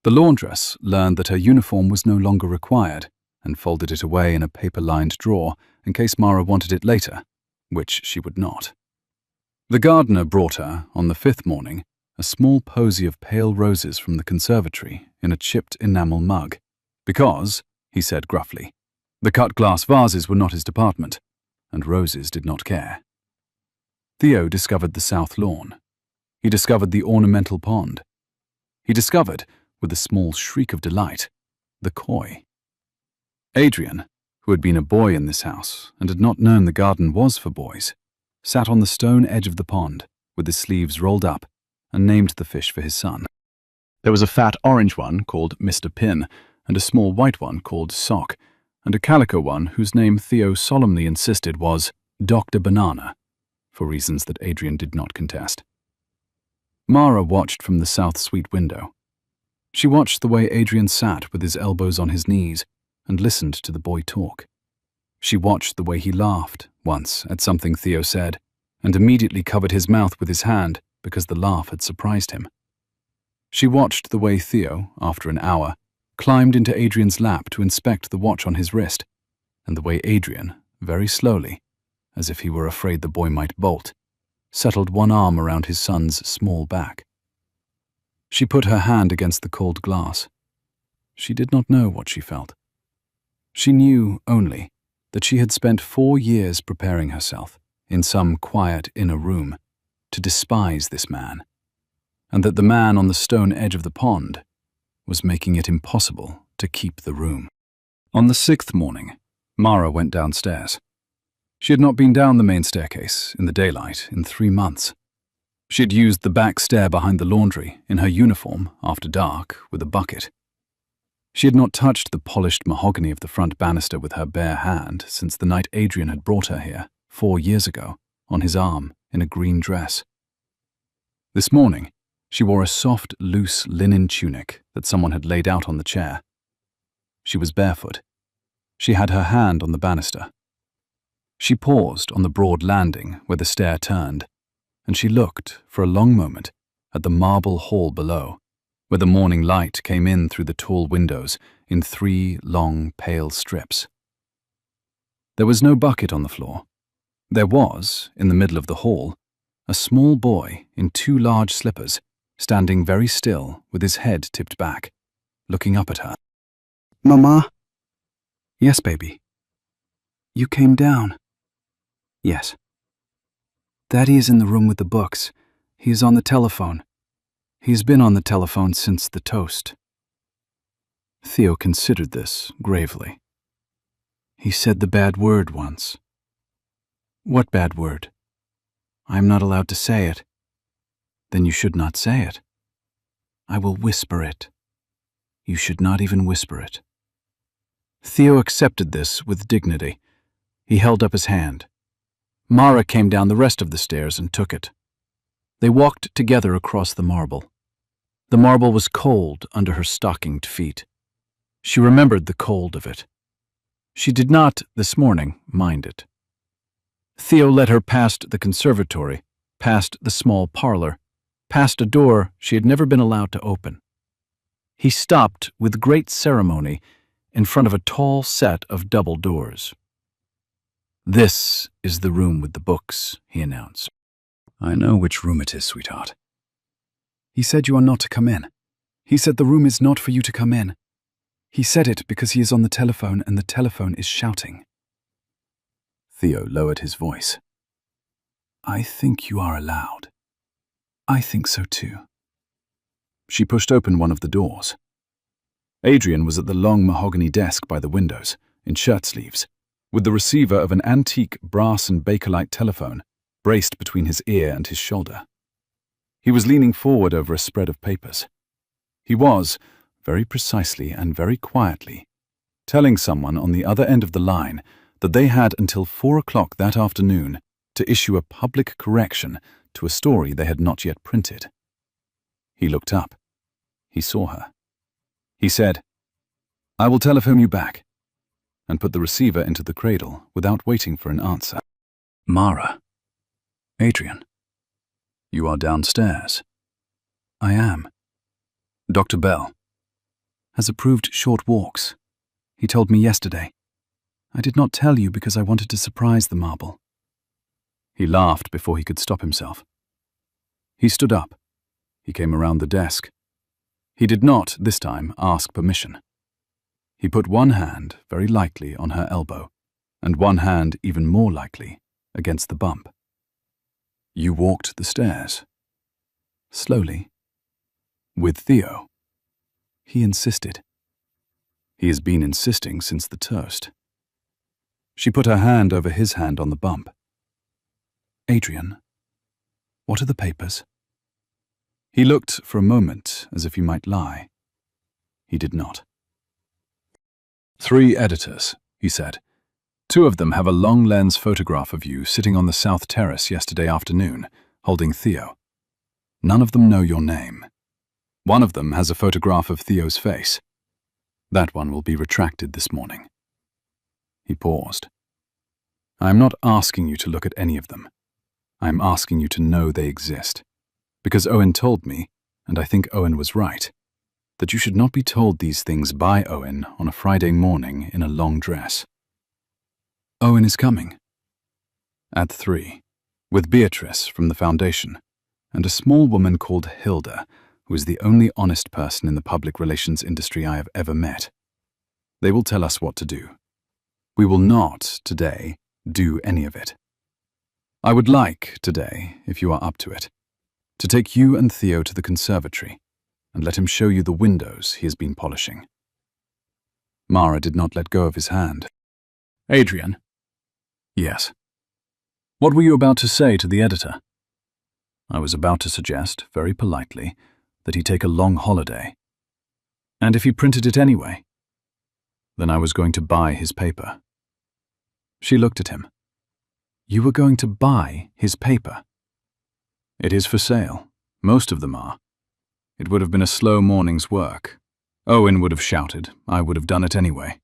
The laundress learned that her uniform was no longer required and folded it away in a paper-lined drawer in case Mara wanted it later, which she would not. The gardener brought her, on the 5th morning, a small posy of pale roses from the conservatory in a chipped enamel mug, because, he said gruffly, the cut-glass vases were not his department, and roses did not care. Theo discovered the south lawn. He discovered the ornamental pond. He discovered, with a small shriek of delight, the koi. Adrian, who had been a boy in this house and had not known the garden was for boys, sat on the stone edge of the pond, with his sleeves rolled up, and named the fish for his son. There was a fat orange one called Mr. Pin, and a small white one called Sock, and a calico one whose name Theo solemnly insisted was Dr. Banana, for reasons that Adrian did not contest. Mara watched from the south suite window. She watched the way Adrian sat with his elbows on his knees and listened to the boy talk. She watched the way he laughed, once, at something Theo said, and immediately covered his mouth with his hand because the laugh had surprised him. She watched the way Theo, after an hour, climbed into Adrian's lap to inspect the watch on his wrist, and the way Adrian, very slowly, as if he were afraid the boy might bolt, settled one arm around his son's small back. She put her hand against the cold glass. She did not know what she felt. She knew only that she had spent 4 years preparing herself, in some quiet inner room, to despise this man, and that the man on the stone edge of the pond was making it impossible to keep the room. On the 6th morning, Mara went downstairs. She had not been down the main staircase in the daylight in 3 months. She had used the back stair behind the laundry in her uniform after dark with a bucket. She had not touched the polished mahogany of the front banister with her bare hand since the night Adrian had brought her here 4 years ago on his arm in a green dress. This morning, she wore a soft, loose linen tunic that someone had laid out on the chair. She was barefoot. She had her hand on the banister. She paused on the broad landing where the stair turned, and she looked for a long moment at the marble hall below, where the morning light came in through the tall windows in 3 long, pale strips. There was no bucket on the floor. There was, in the middle of the hall, a small boy in 2 large slippers, standing very still with his head tipped back, looking up at her. Mama? Yes, baby. You came down. Yes. Daddy is in the room with the books. He is on the telephone. He's been on the telephone since the toast. Theo considered this gravely. He said the bad word once. What bad word? I am not allowed to say it. Then you should not say it. I will whisper it. You should not even whisper it. Theo accepted this with dignity. He held up his hand. Mara came down the rest of the stairs and took it. They walked together across the marble. The marble was cold under her stockinged feet. She remembered the cold of it. She did not, this morning, mind it. Theo led her past the conservatory, past the small parlor, past a door she had never been allowed to open. He stopped with great ceremony in front of a tall set of double doors. "This is the room with the books," he announced. "I know which room it is, sweetheart." "He said you are not to come in. He said the room is not for you to come in. He said it because he is on the telephone and the telephone is shouting." Theo lowered his voice. "I think you are allowed. I think so too." She pushed open one of the doors. Adrian was at the long mahogany desk by the windows, in shirt sleeves, with the receiver of an antique brass and bakelite telephone braced between his ear and his shoulder. He was leaning forward over a spread of papers. He was, very precisely and very quietly, telling someone on the other end of the line that they had until 4 o'clock that afternoon to issue a public correction to a story they had not yet printed. He looked up. He saw her. He said, "I will telephone you back," and put the receiver into the cradle without waiting for an answer. "Mara. Adrian. "You are downstairs." "I am." "Dr. Bell, has approved short walks. He told me yesterday. I did not tell you because I wanted to surprise the marble." He laughed before he could stop himself. He stood up. He came around the desk. He did not, this time, ask permission. He put one hand very lightly on her elbow, and one hand even more lightly against the bump. "You walked the stairs." "Slowly." "With Theo?" He insisted. "He has been insisting since the toast." She put her hand over his hand on the bump. "Adrian, what are the papers?" He looked for a moment as if he might lie. He did not. "3 editors," he said. "2 of them have a long-lens photograph of you sitting on the south terrace yesterday afternoon, holding Theo. None of them know your name. One of them has a photograph of Theo's face. That one will be retracted this morning." He paused. "I am not asking you to look at any of them. I am asking you to know they exist. Because Owen told me, and I think Owen was right, that you should not be told these things by Owen on a Friday morning in a long dress." "Owen is coming." "At 3, with Beatrice from the foundation, and a small woman called Hilda, who is the only honest person in the public relations industry I have ever met. They will tell us what to do. We will not, today, do any of it. I would like, today, if you are up to it, to take you and Theo to the conservatory and let him show you the windows he has been polishing." Mara did not let go of his hand. "Adrian." "Yes." "What were you about to say to the editor?" "I was about to suggest, very politely, that he take a long holiday." "And if he printed it anyway?" "Then I was going to buy his paper." She looked at him. "You were going to buy his paper?" "It is for sale. Most of them are. It would have been a slow morning's work. Owen would have shouted. I would have done it anyway."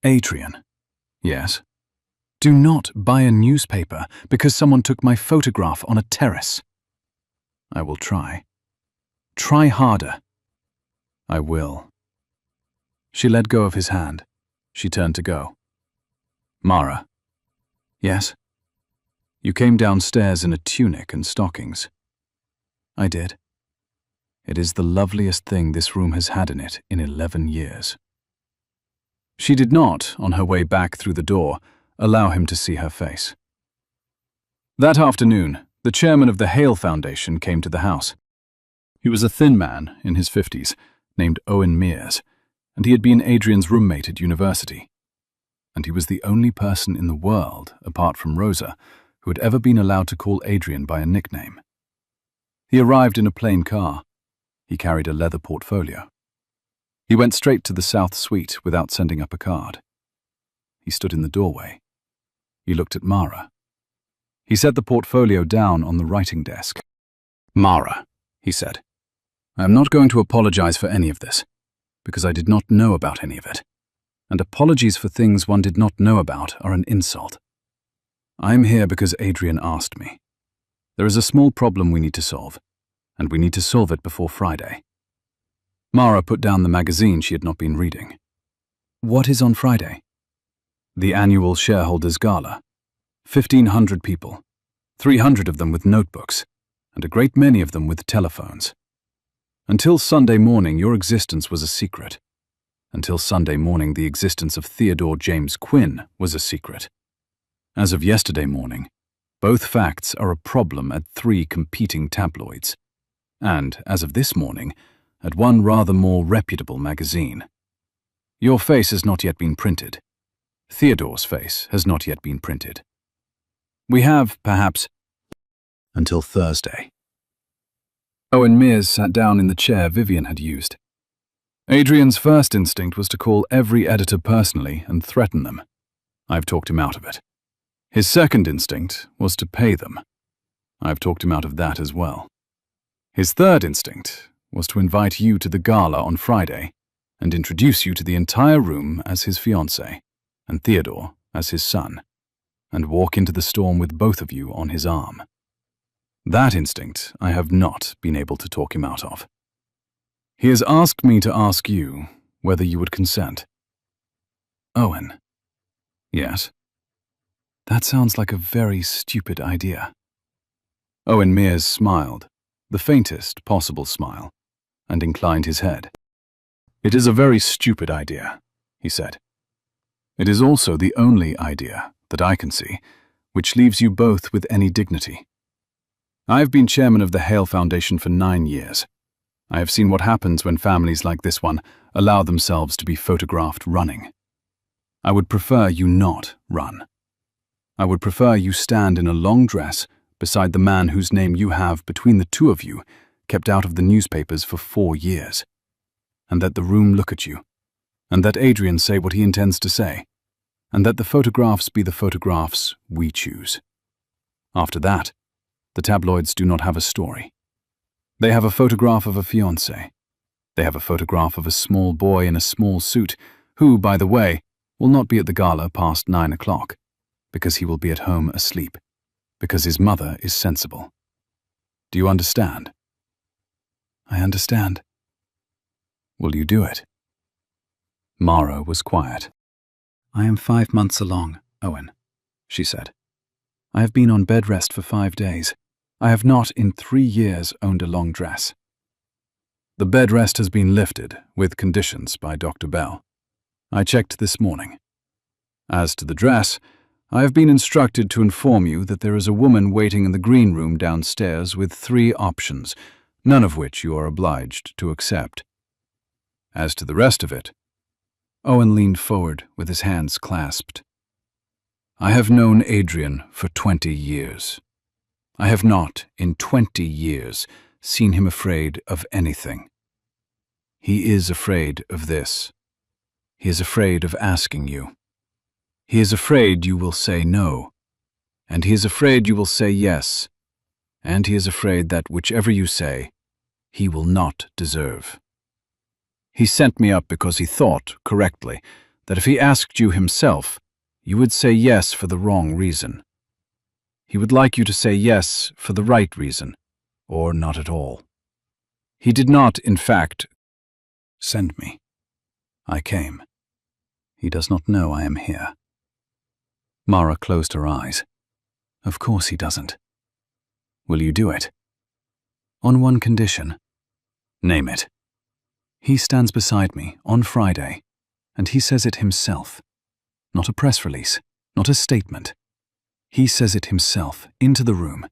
"Adrian." "Yes?" "Do not buy a newspaper because someone took my photograph on a terrace." "I will try." "Try harder." "I will." She let go of his hand. She turned to go. "Mara." "Yes?" "You came downstairs in a tunic and stockings." "I did." "It is the loveliest thing this room has had in it in 11 years. She did not, on her way back through the door, allow him to see her face. That afternoon, the chairman of the Hale Foundation came to the house. He was a thin man in his 50s, named Owen Mears, and he had been Adrian's roommate at university. And he was the only person in the world, apart from Rosa, who had ever been allowed to call Adrian by a nickname. He arrived in a plain car. He carried a leather portfolio. He went straight to the south suite without sending up a card. He stood in the doorway. He looked at Mara. He set the portfolio down on the writing desk. "Mara," he said, "I am not going to apologize for any of this, because I did not know about any of it. And apologies for things one did not know about are an insult. I am here because Adrian asked me. There is a small problem we need to solve, and we need to solve it before Friday." Mara put down the magazine she had not been reading. "What is on Friday?" "The annual shareholders' gala. 1,500 people, 300 of them with notebooks, and a great many of them with telephones. Until Sunday morning, your existence was a secret. Until Sunday morning, the existence of Theodore James Quinn was a secret. As of yesterday morning, both facts are a problem at 3 competing tabloids, and, as of this morning, at one rather more reputable magazine. Your face has not yet been printed. Theodore's face has not yet been printed. We have, perhaps, until Thursday." Owen Mears sat down in the chair Vivian had used. Adrian's first instinct was to call every editor personally and threaten them. I've talked him out of it. His second instinct was to pay them. I've talked him out of that as well. His third instinct was to invite you to the gala on Friday and introduce you to the entire room as his fiancé and Theodore as his son, and walk into the storm with both of you on his arm. That instinct I have not been able to talk him out of. He has asked me to ask you whether you would consent. Owen. Yes. That sounds like a very stupid idea. Owen Mears smiled, the faintest possible smile, and inclined his head. It is a very stupid idea, he said. It is also the only idea that I can see which leaves you both with any dignity. I have been chairman of the Hale Foundation for 9 years. I have seen what happens when families like this one allow themselves to be photographed running. I would prefer you not run. I would prefer you stand in a long dress beside the man whose name you have, between the two of you, kept out of the newspapers for 4 years. And that the room look at you. And that Adrian say what he intends to say. And that the photographs be the photographs we choose. After that, the tabloids do not have a story. They have a photograph of a fiancé. They have a photograph of a small boy in a small suit, who, by the way, will not be at the gala past 9 o'clock, because he will be at home asleep, because his mother is sensible. Do you understand? I understand. Will you do it? Mara was quiet. I am 5 months along, Owen, she said. I have been on bed rest for 5 days. I have not in 3 years owned a long dress. The bed rest has been lifted, with conditions, by Dr. Bell. I checked this morning. As to the dress, I have been instructed to inform you that there is a woman waiting in the green room downstairs with 3 options, none of which you are obliged to accept. As to the rest of it, Owen leaned forward with his hands clasped. I have known Adrian for 20 years. I have not, in 20 years, seen him afraid of anything. He is afraid of this. He is afraid of asking you. He is afraid you will say no, and he is afraid you will say yes, and he is afraid that whichever you say, he will not deserve. He sent me up because he thought, correctly, that if he asked you himself, you would say yes for the wrong reason. He would like you to say yes for the right reason, or not at all. He did not, in fact, send me. I came. He does not know I am here. Mara closed her eyes. Of course he doesn't. Will you do it? On one condition. Name it. He stands beside me on Friday, and he says it himself. Not a press release, not a statement. He says it himself, into the room.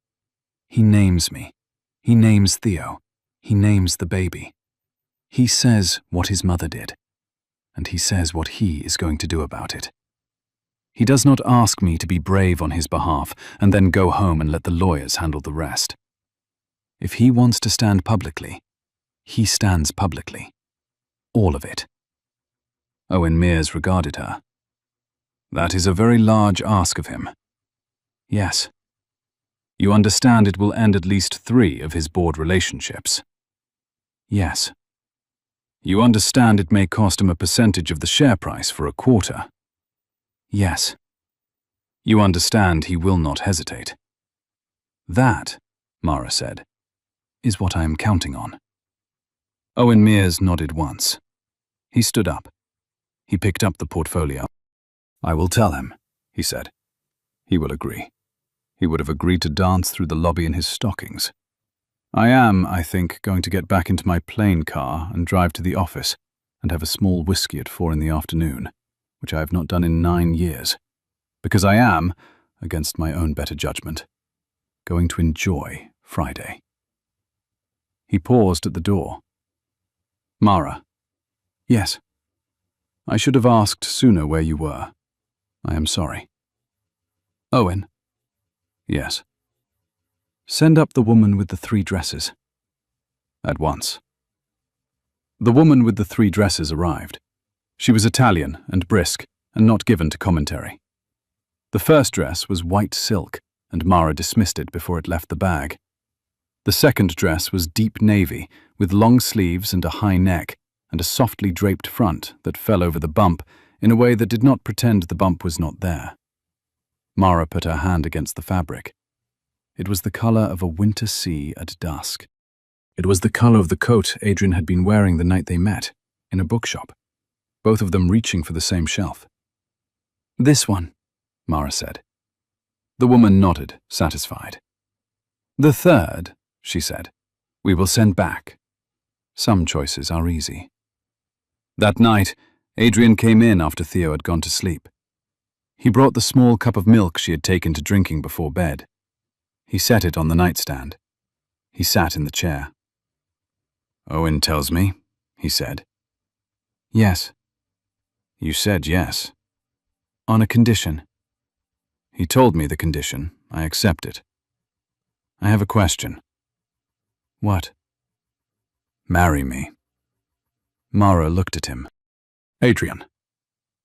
He names me. He names Theo. He names the baby. He says what his mother did, and he says what he is going to do about it. He does not ask me to be brave on his behalf and then go home and let the lawyers handle the rest. If he wants to stand publicly, he stands publicly. All of it. Owen Mears regarded her. That is a very large ask of him. Yes. You understand it will end at least 3 of his board relationships. Yes. You understand it may cost him a percentage of the share price for a quarter. Yes. You understand he will not hesitate. That, Mara said, is what I am counting on. Owen Mears nodded once. He stood up. He picked up the portfolio. I will tell him, he said. He will agree. He would have agreed to dance through the lobby in his stockings. I am, I think, going to get back into my plane car and drive to the office and have a small whiskey at 4 in the afternoon, which I have not done in 9 years, because I am, against my own better judgment, going to enjoy Friday. He paused at the door. Mara. Yes. I should have asked sooner where you were. I am sorry. Owen. Yes. Send up the woman with the 3 dresses. At once. The woman with the 3 dresses arrived. She was Italian and brisk and not given to commentary. The first dress was white silk, and Mara dismissed it before it left the bag. The second dress was deep navy, with long sleeves and a high neck, and a softly draped front that fell over the bump in a way that did not pretend the bump was not there. Mara put her hand against the fabric. It was the color of a winter sea at dusk. It was the color of the coat Adrian had been wearing the night they met, in a bookshop, both of them reaching for the same shelf. "This one," Mara said. The woman nodded, satisfied. "The third," she said, "we will send back. Some choices are easy." That night, Adrian came in after Theo had gone to sleep. He brought the small cup of milk she had taken to drinking before bed. He set it on the nightstand. He sat in the chair. "Owen tells me," he said. "Yes." "You said yes." "On a condition." "He told me the condition. I accept it. I have a question." "What?" "Marry me." Mara looked at him. "Adrian,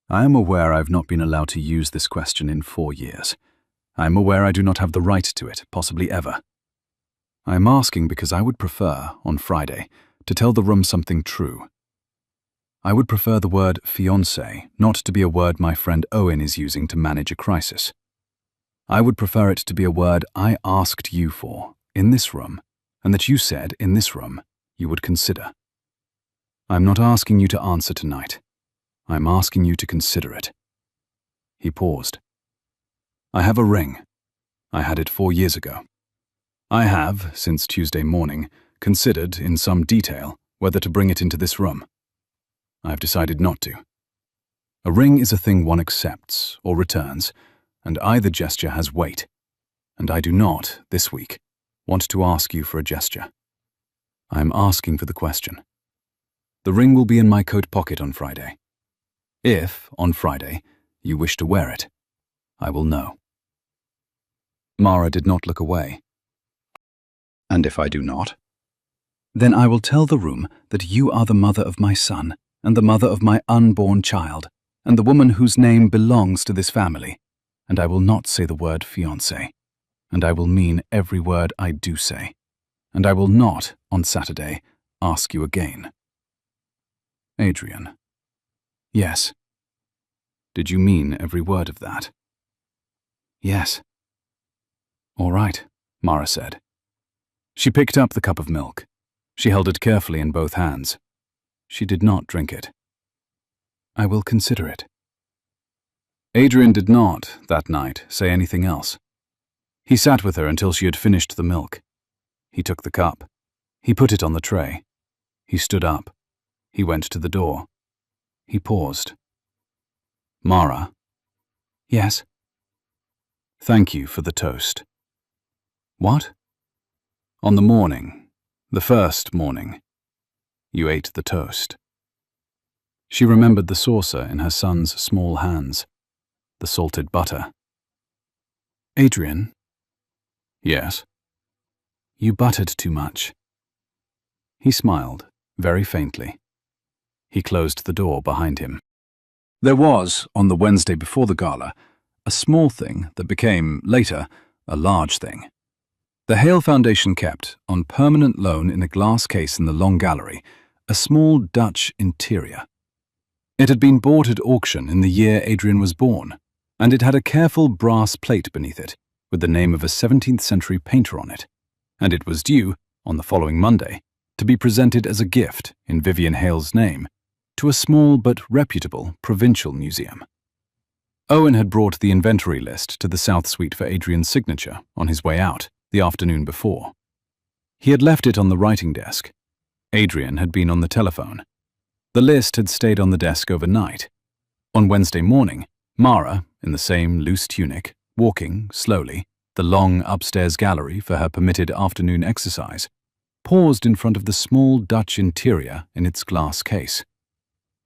I am aware I have not been allowed to use this question in 4 years. I am aware I do not have the right to it, possibly ever. I am asking because I would prefer, on Friday, to tell the room something true. I would prefer the word fiancé not to be a word my friend Owen is using to manage a crisis. I would prefer it to be a word I asked you for, in this room, and that you said, in this room, you would consider. I am not asking you to answer tonight. I am asking you to consider it." He paused. "I have a ring. I had it 4 years ago. I have, since Tuesday morning, considered, in some detail, whether to bring it into this room. I have decided not to. A ring is a thing one accepts or returns, and either gesture has weight, and I do not, this week, want to ask you for a gesture. I am asking for the question. The ring will be in my coat pocket on Friday. If, on Friday, you wish to wear it, I will know." Mara did not look away. "And if I do not?" "Then I will tell the room that you are the mother of my son, and the mother of my unborn child, and the woman whose name belongs to this family, and I will not say the word fiancé, and I will mean every word I do say, and I will not, on Saturday, ask you again." "Adrian." "Yes." "Did you mean every word of that?" "Yes." "All right," Mara said. She picked up the cup of milk. She held it carefully in both hands. She did not drink it. "I will consider it." Adrian did not, that night, say anything else. He sat with her until she had finished the milk. He took the cup. He put it on the tray. He stood up. He went to the door. He paused. "Mara." "Yes." "Thank you for the toast." "What?" "On the morning, the first morning, you ate the toast." She remembered the saucer in her son's small hands, the salted butter. "Adrian." "Yes." "You buttered too much." He smiled, very faintly. He closed the door behind him. There was, on the Wednesday before the gala, a small thing that became, later, a large thing. The Hale Foundation kept, on permanent loan in a glass case in the long gallery, a small Dutch interior. It had been bought at auction in the year Adrian was born, and it had a careful brass plate beneath it, with the name of a 17th century painter on it, and it was due, on the following Monday, to be presented as a gift, in Vivian Hale's name, to a small but reputable provincial museum. Owen had brought the inventory list to the South Suite for Adrian's signature on his way out, the afternoon before. He had left it on the writing desk. Adrian had been on the telephone. The list had stayed on the desk overnight. On Wednesday morning, Mara, in the same loose tunic, walking, slowly, the long upstairs gallery for her permitted afternoon exercise, paused in front of the small Dutch interior in its glass case.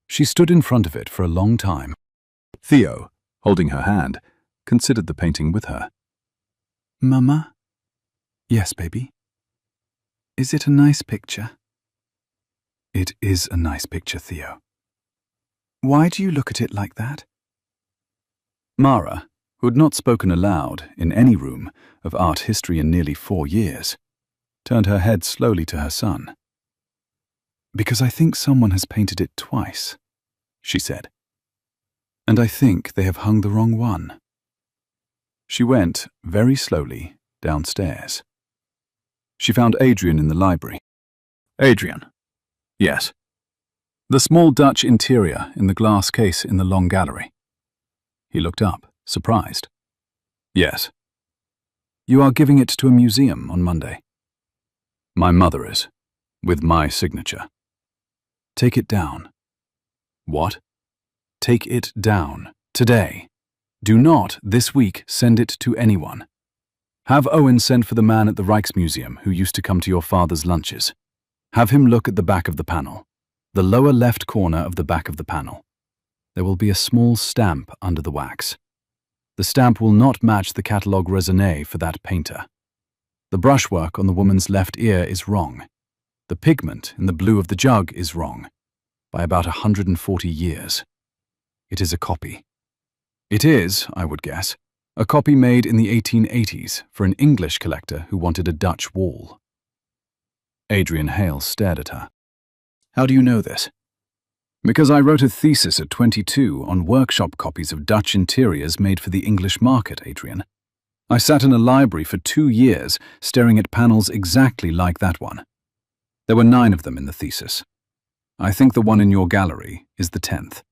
She stood in front of it for a long time. Theo, holding her hand, considered the painting with her. "Mama?" "Yes, baby." "Is it a nice picture?" "It is a nice picture, Theo." "Why do you look at it like that?" Mara, who had not spoken aloud, in any room, of art history in nearly 4 years, turned her head slowly to her son. "Because I think someone has painted it twice," she said. "And I think they have hung the wrong one." She went, very slowly, downstairs. She found Adrian in the library. Adrian. Yes. The small Dutch interior in the glass case in the long gallery. He looked up, surprised. Yes. You are giving it to a museum on Monday. My mother is, with my signature. Take it down. What? Take it down, today. Do not, this week, send it to anyone. Have Owen send for the man at the Rijksmuseum who used to come to your father's lunches. Have him look at the back of the panel, the lower left corner of the back of the panel. There will be a small stamp under the wax. The stamp will not match the catalogue raisonné for that painter. The brushwork on the woman's left ear is wrong. The pigment in the blue of the jug is wrong, by about 140 years. It is a copy. It is, I would guess, a copy made in the 1880s for an English collector who wanted a Dutch wall. Adrian Hale stared at her. How do you know this? Because I wrote a thesis at 22 on workshop copies of Dutch interiors made for the English market, Adrian. I sat in a library for 2 years staring at panels exactly like that one. There were 9 of them in the thesis. I think the one in your gallery is the 10th.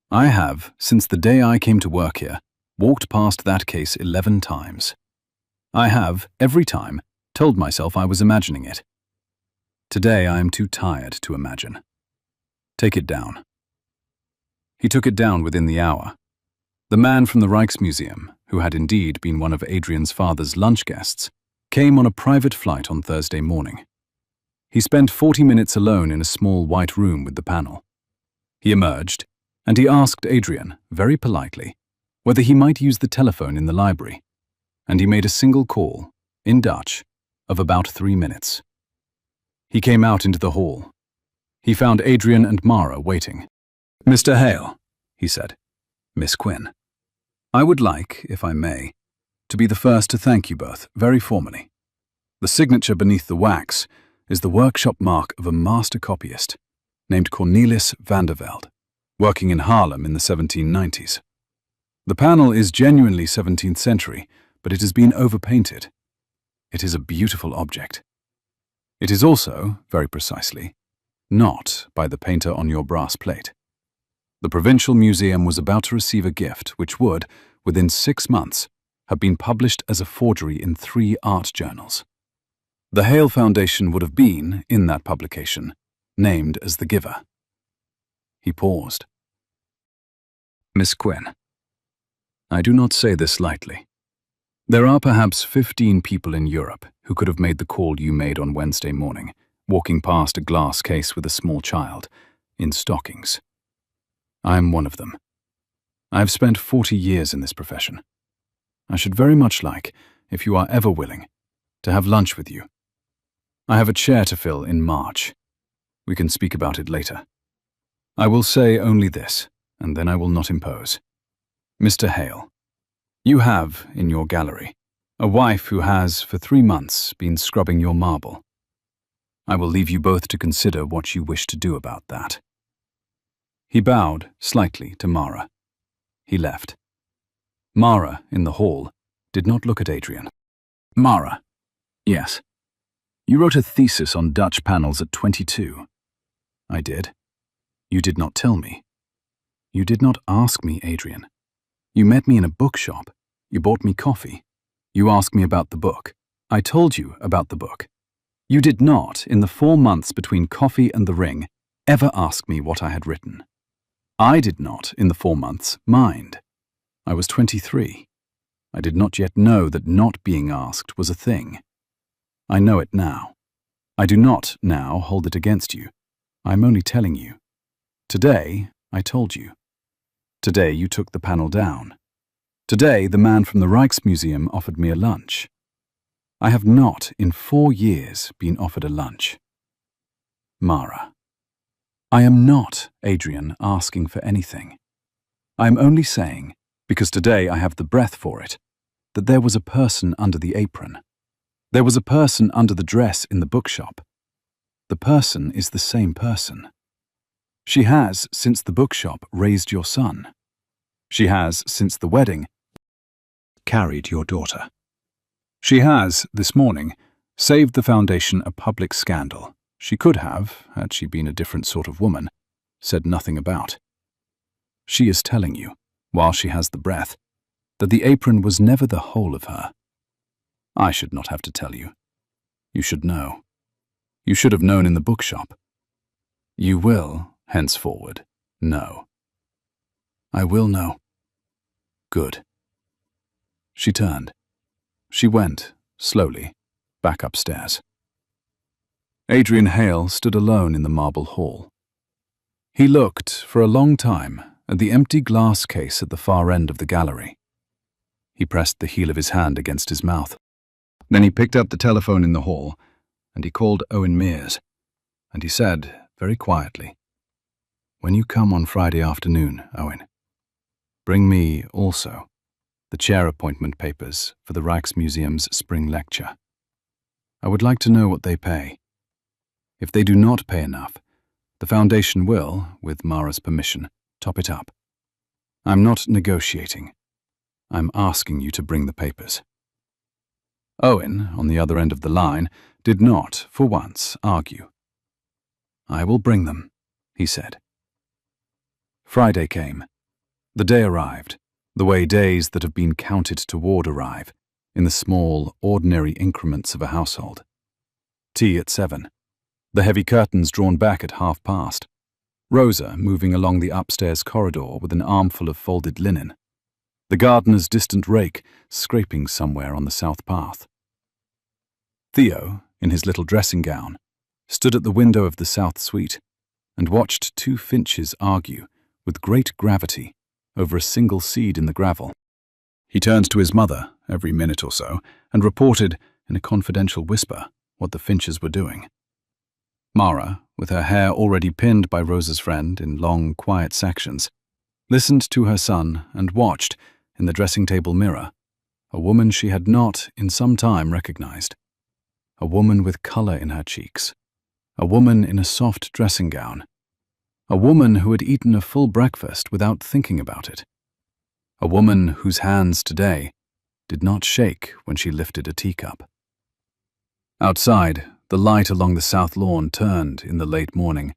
I have, since the day I came to work here, walked past that case 11 times. I have, every time, told myself I was imagining it. Today I am too tired to imagine. Take it down. He took it down within the hour. The man from the Rijksmuseum, who had indeed been one of Adrian's father's lunch guests, came on a private flight on Thursday morning. He spent 40 minutes alone in a small white room with the panel. He emerged, and he asked Adrian, very politely, whether he might use the telephone in the library, and he made a single call, in Dutch, of about 3 minutes. He came out into the hall. He found Adrian and Mara waiting. Mr. Hale, he said. Miss Quinn. I would like, if I may, to be the first to thank you both, very formally. The signature beneath the wax is the workshop mark of a master copyist named Cornelis van der Velde, working in Haarlem in the 1790s. The panel is genuinely 17th century, but it has been overpainted. It is a beautiful object. It is also, very precisely, not by the painter on your brass plate. The Provincial Museum was about to receive a gift which would, within 6 months, have been published as a forgery in 3 art journals. The Hale Foundation would have been, in that publication, named as the giver. He paused. Miss Quinn, I do not say this lightly. There are perhaps 15 people in Europe who could have made the call you made on Wednesday morning, walking past a glass case with a small child, in stockings. I am one of them. I have spent 40 years in this profession. I should very much like, if you are ever willing, to have lunch with you. I have a chair to fill in March. We can speak about it later. I will say only this, and then I will not impose. Mr. Hale, you have, in your gallery, a wife who has, for 3 months, been scrubbing your marble. I will leave you both to consider what you wish to do about that. He bowed slightly to Mara. He left. Mara, in the hall, did not look at Adrian. Mara. Yes. You wrote a thesis on Dutch panels at 22. I did. You did not tell me. You did not ask me, Adrian. You met me in a bookshop. You bought me coffee. You asked me about the book. I told you about the book. You did not, in the 4 months between coffee and the ring, ever ask me what I had written. I did not, in the 4 months, mind. I was 23. I did not yet know that not being asked was a thing. I know it now. I do not now hold it against you. I am only telling you. Today, I told you. Today you took the panel down. Today the man from the Rijksmuseum offered me a lunch. I have not, in 4 years, been offered a lunch. Mara. I am not, Adrian, asking for anything. I am only saying, because today I have the breath for it, that there was a person under the apron. There was a person under the dress in the bookshop. The person is the same person. She has, since the bookshop, raised your son. She has, since the wedding, carried your daughter. She has, this morning, saved the foundation a public scandal. she could have, had she been a different sort of woman, said nothing about. She is telling you, while she has the breath, that the apron was never the whole of her. I should not have to tell you. You should know. You should have known in the bookshop. You will, henceforward, know. I will know. Good. She turned. She went, slowly, back upstairs. Adrian Hale stood alone in the marble hall. He looked, for a long time, at the empty glass case at the far end of the gallery. He pressed the heel of his hand against his mouth. Then he picked up the telephone in the hall, and he called Owen Mears, and he said, very quietly, "When you come on Friday afternoon, Owen, bring me, also, the chair appointment papers for the Rijksmuseum's spring lecture. I would like to know what they pay. If they do not pay enough, the foundation will, with Mara's permission, top it up. I'm not negotiating. I'm asking you to bring the papers." Owen, on the other end of the line, did not, for once, argue. "I will bring them," he said. Friday came. The day arrived, the way days that have been counted toward arrive, in the small, ordinary increments of a household. Tea at 7. The heavy curtains drawn back at past. Rosa moving along the upstairs corridor with an armful of folded linen. The gardener's distant rake scraping somewhere on the south path. Theo, in his little dressing gown, stood at the window of the south suite and watched two finches argue with great gravity over a single seed in the gravel. He turned to his mother every minute or so and reported, in a confidential whisper, what the finches were doing. Mara, with her hair already pinned by Rosa's friend in long, quiet sections, listened to her son and watched, in the dressing-table mirror, a woman she had not, in some time, recognized. A woman with color in her cheeks. A woman in a soft dressing gown. A woman who had eaten a full breakfast without thinking about it. A woman whose hands today did not shake when she lifted a teacup. Outside, the light along the south lawn turned, in the late morning,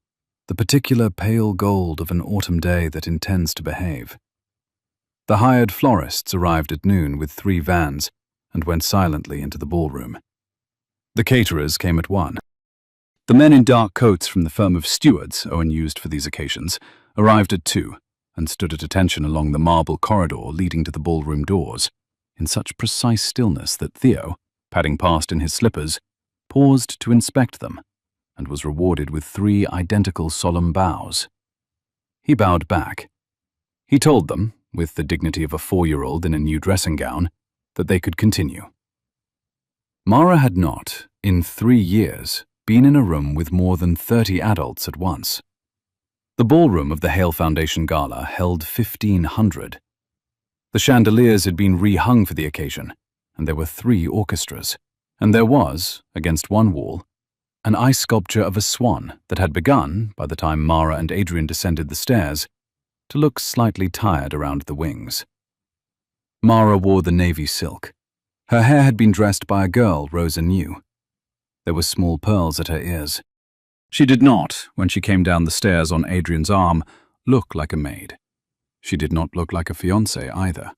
the particular pale gold of an autumn day that intends to behave. The hired florists arrived at noon with 3 vans and went silently into the ballroom. The caterers came at 1. The men in dark coats from the firm of stewards Owen used for these occasions arrived at 2 and stood at attention along the marble corridor leading to the ballroom doors, in such precise stillness that Theo, padding past in his slippers, paused to inspect them and was rewarded with 3 identical solemn bows. He bowed back. He told them, with the dignity of a 4-year-old in a new dressing gown, that they could continue. Mara had not, in 3 years, been in a room with more than 30 adults at once. The ballroom of the Hale Foundation Gala held 1,500. The chandeliers had been rehung for the occasion, and there were 3 orchestras, and there was, against one wall, an ice sculpture of a swan that had begun, by the time Mara and Adrian descended the stairs, to look slightly tired around the wings. Mara wore the navy silk. Her hair had been dressed by a girl Rosa knew. There were small pearls at her ears. She did not, when she came down the stairs on Adrian's arm, look like a maid. She did not look like a fiancée either.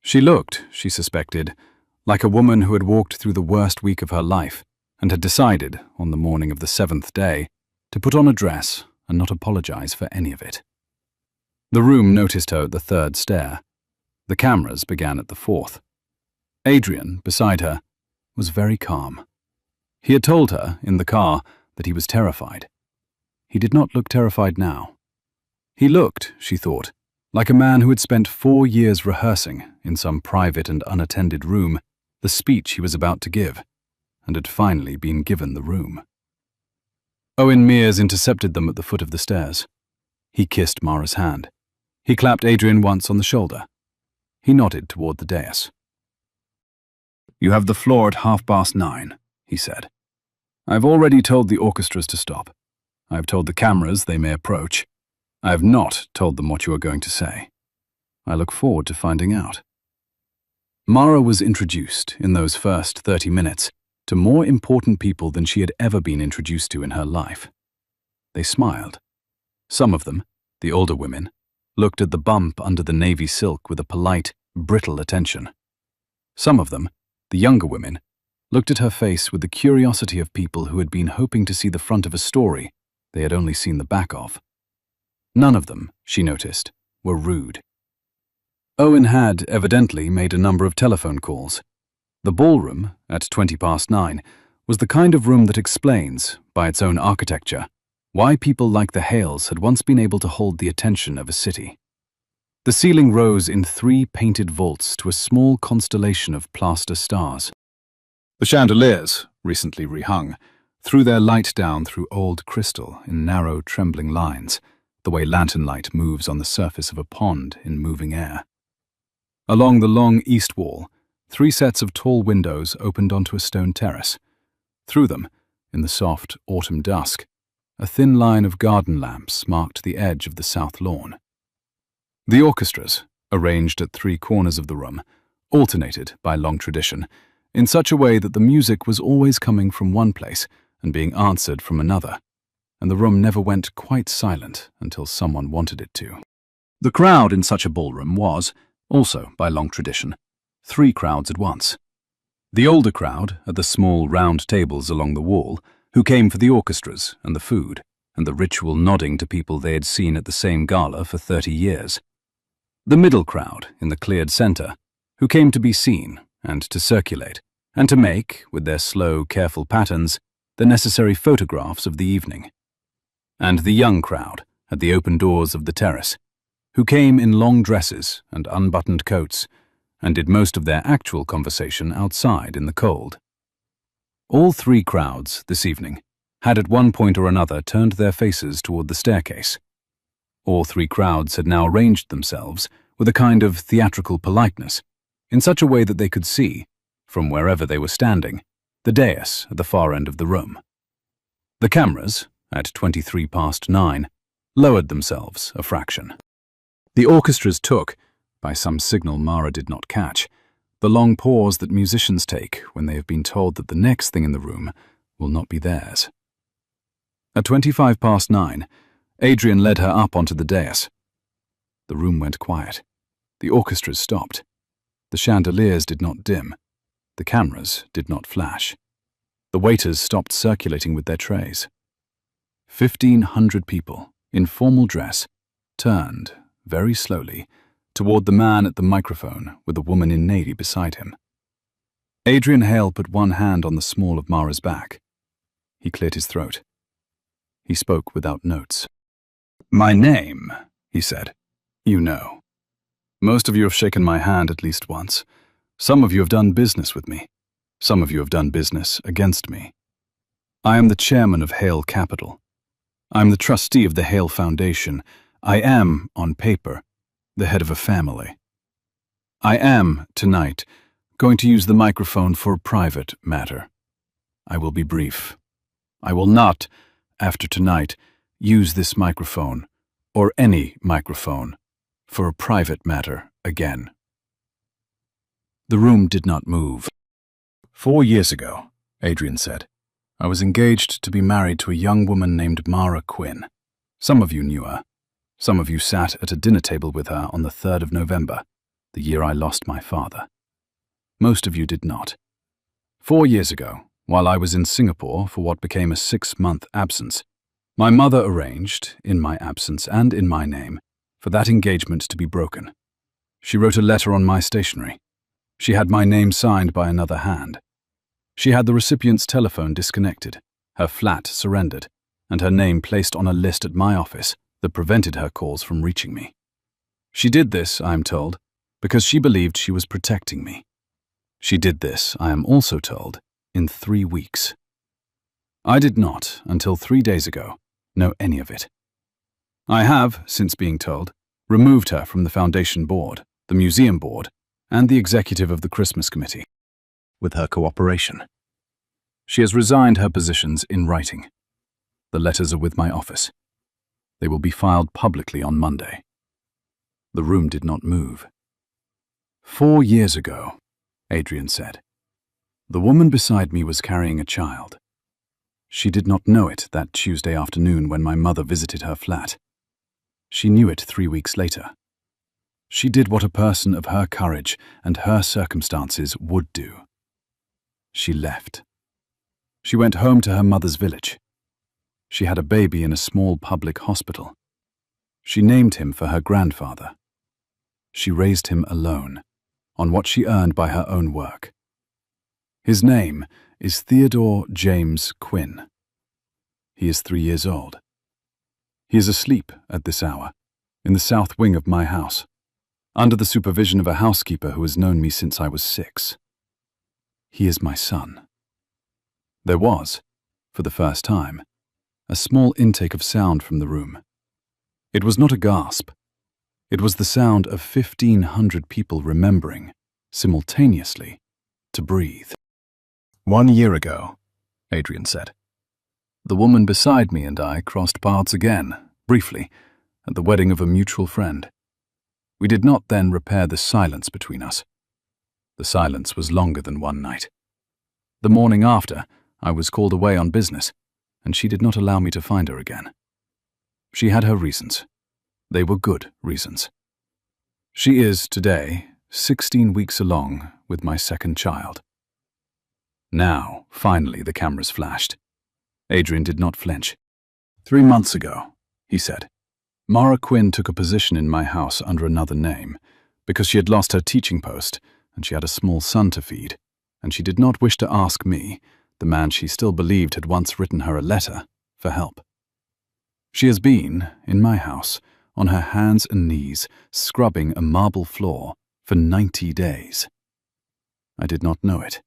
She looked, she suspected, like a woman who had walked through the worst week of her life and had decided, on the morning of the 7th day, to put on a dress and not apologize for any of it. The room noticed her at the 3rd stair. The cameras began at the 4th. Adrian, beside her, was very calm. He had told her, in the car, that he was terrified. He did not look terrified now. He looked, she thought, like a man who had spent 4 years rehearsing, in some private and unattended room, the speech he was about to give, and had finally been given the room. Owen Mears intercepted them at the foot of the stairs. He kissed Mara's hand. He clapped Adrian once on the shoulder. He nodded toward the dais. "You have the floor at 9:30, he said. "I've already told the orchestras to stop. I've told the cameras they may approach. I have not told them what you are going to say. I look forward to finding out." Mara was introduced, in those first 30 minutes, to more important people than she had ever been introduced to in her life. They smiled. Some of them, the older women, looked at the bump under the navy silk with a polite, brittle attention. Some of them, the younger women, looked at her face with the curiosity of people who had been hoping to see the front of a story they had only seen the back of. None of them, she noticed, were rude. Owen had, evidently, made a number of telephone calls. The ballroom, at 9:20, was the kind of room that explains, by its own architecture, why people like the Hales had once been able to hold the attention of a city. The ceiling rose in 3 painted vaults to a small constellation of plaster stars. The chandeliers, recently rehung, threw their light down through old crystal in narrow, trembling lines, the way lantern light moves on the surface of a pond in moving air. Along the long east wall, 3 sets of tall windows opened onto a stone terrace. Through them, in the soft autumn dusk, a thin line of garden lamps marked the edge of the south lawn. The orchestras, arranged at 3 corners of the room, alternated, by long tradition, in such a way that the music was always coming from one place and being answered from another, and the room never went quite silent until someone wanted it to. The crowd in such a ballroom was, also by long tradition, 3 crowds at once. The older crowd at the small round tables along the wall, who came for the orchestras and the food and the ritual nodding to people they had seen at the same gala for 30 years. The middle crowd in the cleared center, who came to be seen and to circulate and to make, with their slow, careful patterns, the necessary photographs of the evening. And the young crowd at the open doors of the terrace, who came in long dresses and unbuttoned coats and did most of their actual conversation outside in the cold. All 3 crowds, this evening, had at one point or another turned their faces toward the staircase. All 3 crowds had now arranged themselves with a kind of theatrical politeness, in such a way that they could see, from wherever they were standing, the dais at the far end of the room. The cameras, at 9:23, lowered themselves a fraction. The orchestras took, by some signal Mara did not catch, the long pause that musicians take when they have been told that the next thing in the room will not be theirs. At 9:25, Adrian led her up onto the dais. The room went quiet. The orchestras stopped. The chandeliers did not dim. The cameras did not flash. The waiters stopped circulating with their trays. 1,500 people, in formal dress, turned, very slowly, toward the man at the microphone with the woman in navy beside him. Adrian Hale put one hand on the small of Mara's back. He cleared his throat. He spoke without notes. "My name," he said, "you know. Most of you have shaken my hand at least once. Some of you have done business with me. Some of you have done business against me. I am the chairman of Hale Capital. I am the trustee of the Hale Foundation. I am, on paper, the head of a family. I am, tonight, going to use the microphone for a private matter. I will be brief. I will not, after tonight, use this microphone, or any microphone, for a private matter again." The room did not move. 4 years ago, Adrian said, I was engaged to be married to a young woman named Mara Quinn. Some of you knew her. Some of you sat at a dinner table with her on the 3rd of November, the year I lost my father. Most of you did not. 4 years ago, while I was in Singapore for what became a 6-month absence, my mother arranged, in my absence and in my name, for that engagement to be broken. She wrote a letter on my stationery. She had my name signed by another hand. She had the recipient's telephone disconnected, her flat surrendered, and her name placed on a list at my office that prevented her calls from reaching me. She did this, I am told, because she believed she was protecting me. She did this, I am also told, in 3 weeks. I did not, until 3 days ago, know any of it. I have, since being told, removed her from the foundation board, the museum board, and the executive of the Christmas committee, with her cooperation. She has resigned her positions in writing. The letters are with my office. They will be filed publicly on Monday. The room did not move. 4 years ago, Adrian said, The woman beside me was carrying a child. She did not know it that Tuesday afternoon when my mother visited her flat. She knew it 3 weeks later. She did what a person of her courage and her circumstances would do. She left. She went home to her mother's village. She had a baby in a small public hospital. She named him for her grandfather. She raised him alone, on what she earned by her own work. His name is Theodore James Quinn. He is 3 years old. He is asleep at this hour, in the south wing of my house, under the supervision of a housekeeper who has known me since I was 6. He is my son. There was, for the first time, a small intake of sound from the room. It was not a gasp. It was the sound of 1,500 people remembering, simultaneously, to breathe. 1 year ago, Adrian said. The woman beside me and I crossed paths again, briefly, at the wedding of a mutual friend. We did not then repair the silence between us. The silence was longer than one night. The morning after, I was called away on business, and she did not allow me to find her again. She had her reasons. They were good reasons. She is, today, 16 weeks along with my second child. Now, finally, the cameras flashed. Adrian did not flinch. 3 months ago, he said, Mara Quinn took a position in my house under another name because she had lost her teaching post and she had a small son to feed, and she did not wish to ask me, the man she still believed had once written her a letter, for help. She has been, in my house, on her hands and knees, scrubbing a marble floor for 90 days. I did not know it.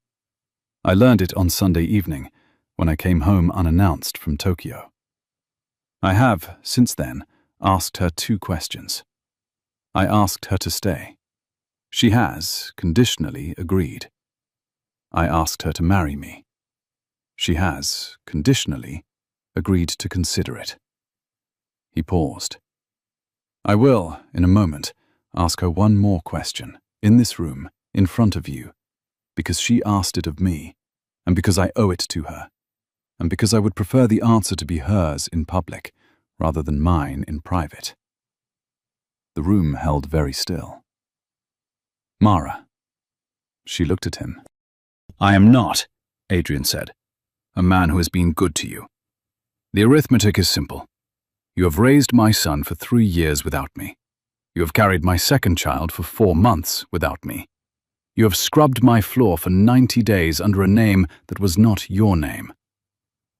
I learned it on Sunday evening, when I came home unannounced from Tokyo. I have, since then, asked her 2 questions. I asked her to stay. She has, conditionally, agreed. I asked her to marry me. She has, conditionally, agreed to consider it. He paused. I will, in a moment, ask her one more question, in this room, in front of you, because she asked it of me, and because I owe it to her, and because I would prefer the answer to be hers in public, rather than mine in private. The room held very still. Mara. She looked at him. I am not, Adrian said, a man who has been good to you. The arithmetic is simple. You have raised my son for 3 years without me. You have carried my second child for 4 months without me. You have scrubbed my floor for 90 days under a name that was not your name.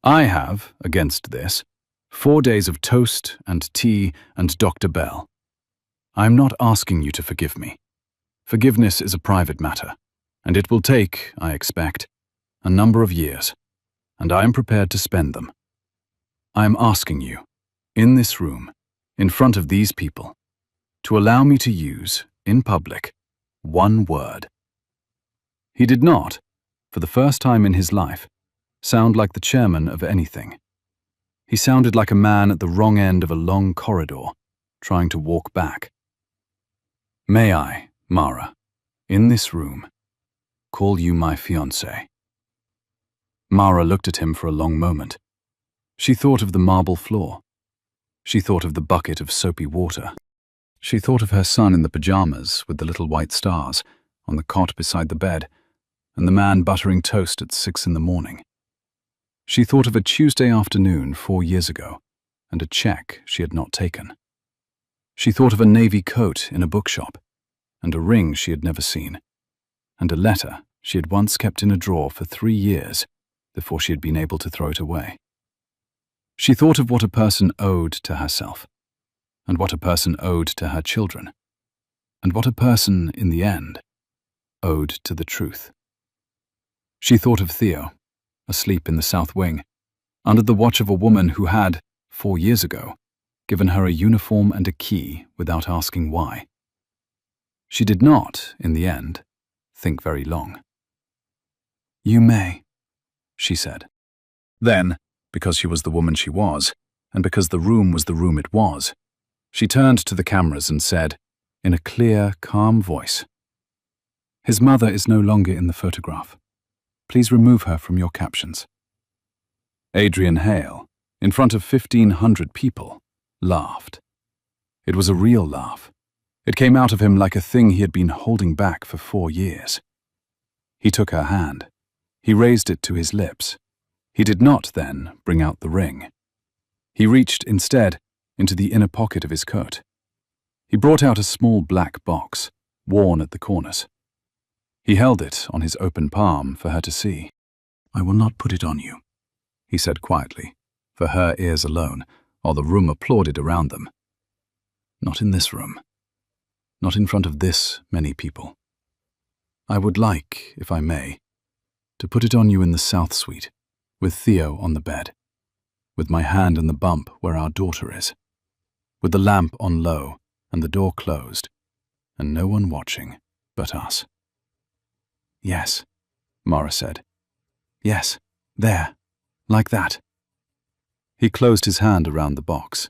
I have, against this, 4 days of toast and tea and Dr. Bell. I am not asking you to forgive me. Forgiveness is a private matter, and it will take, I expect, a number of years, and I am prepared to spend them. I am asking you, in this room, in front of these people, to allow me to use, in public, one word. He did not, for the first time in his life, sound like the chairman of anything. He sounded like a man at the wrong end of a long corridor, trying to walk back. May I, Mara, in this room, call you my fiancé? Mara looked at him for a long moment. She thought of the marble floor. She thought of the bucket of soapy water. She thought of her son in the pajamas with the little white stars on the cot beside the bed, and the man buttering toast at 6 in the morning. She thought of a Tuesday afternoon 4 years ago, and a cheque she had not taken. She thought of a navy coat in a bookshop, and a ring she had never seen, and a letter she had once kept in a drawer for 3 years before she had been able to throw it away. She thought of what a person owed to herself, and what a person owed to her children, and what a person, in the end, owed to the truth. She thought of Theo, asleep in the south wing, under the watch of a woman who had, 4 years ago, given her a uniform and a key without asking why. She did not, in the end, think very long. You may, she said. Then, because she was the woman she was, and because the room was the room it was, she turned to the cameras and said, in a clear, calm voice, His mother is no longer in the photograph. Please remove her from your captions. Adrian Hale, in front of 1,500 people, laughed. It was a real laugh. It came out of him like a thing he had been holding back for 4 years. He took her hand. He raised it to his lips. He did not then bring out the ring. He reached instead into the inner pocket of his coat. He brought out a small black box, worn at the corners. He held it on his open palm for her to see. I will not put it on you, he said quietly, for her ears alone, while the room applauded around them. Not in this room. Not in front of this many people. I would like, if I may, to put it on you in the south suite, with Theo on the bed, with my hand in the bump where our daughter is, with the lamp on low and the door closed, and no one watching but us. Yes, Mara said. Yes, there, like that. He closed his hand around the box.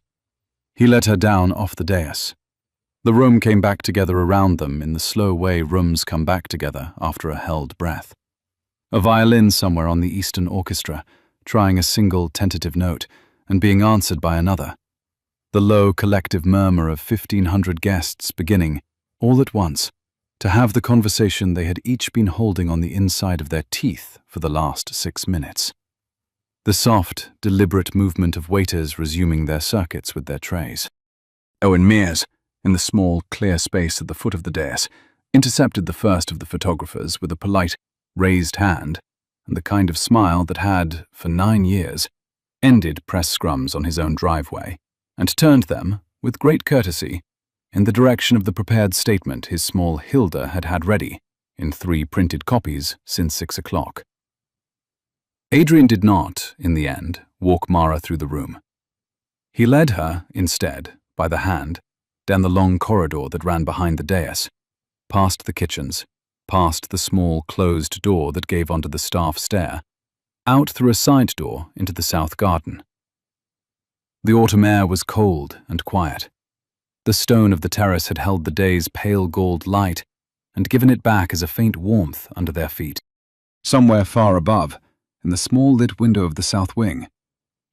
He let her down off the dais. The room came back together around them in the slow way rooms come back together after a held breath. A violin somewhere on the Eastern Orchestra, trying a single tentative note and being answered by another. The low collective murmur of 1,500 guests beginning, all at once, to have the conversation they had each been holding on the inside of their teeth for the last 6 minutes. The soft, deliberate movement of waiters resuming their circuits with their trays. Owen Mears, in the small, clear space at the foot of the dais, intercepted the first of the photographers with a polite, raised hand and the kind of smile that had, for 9 years, ended press scrums on his own driveway, and turned them, with great courtesy, in the direction of the prepared statement his small Hilda had had ready, in 3 printed copies since 6 o'clock. Adrian did not, in the end, walk Mara through the room. He led her, instead, by the hand, down the long corridor that ran behind the dais, past the kitchens, past the small closed door that gave onto the staff stair, out through a side door into the south garden. The autumn air was cold and quiet. The stone of the terrace had held the day's pale gold light and given it back as a faint warmth under their feet. Somewhere far above, in the small lit window of the south wing,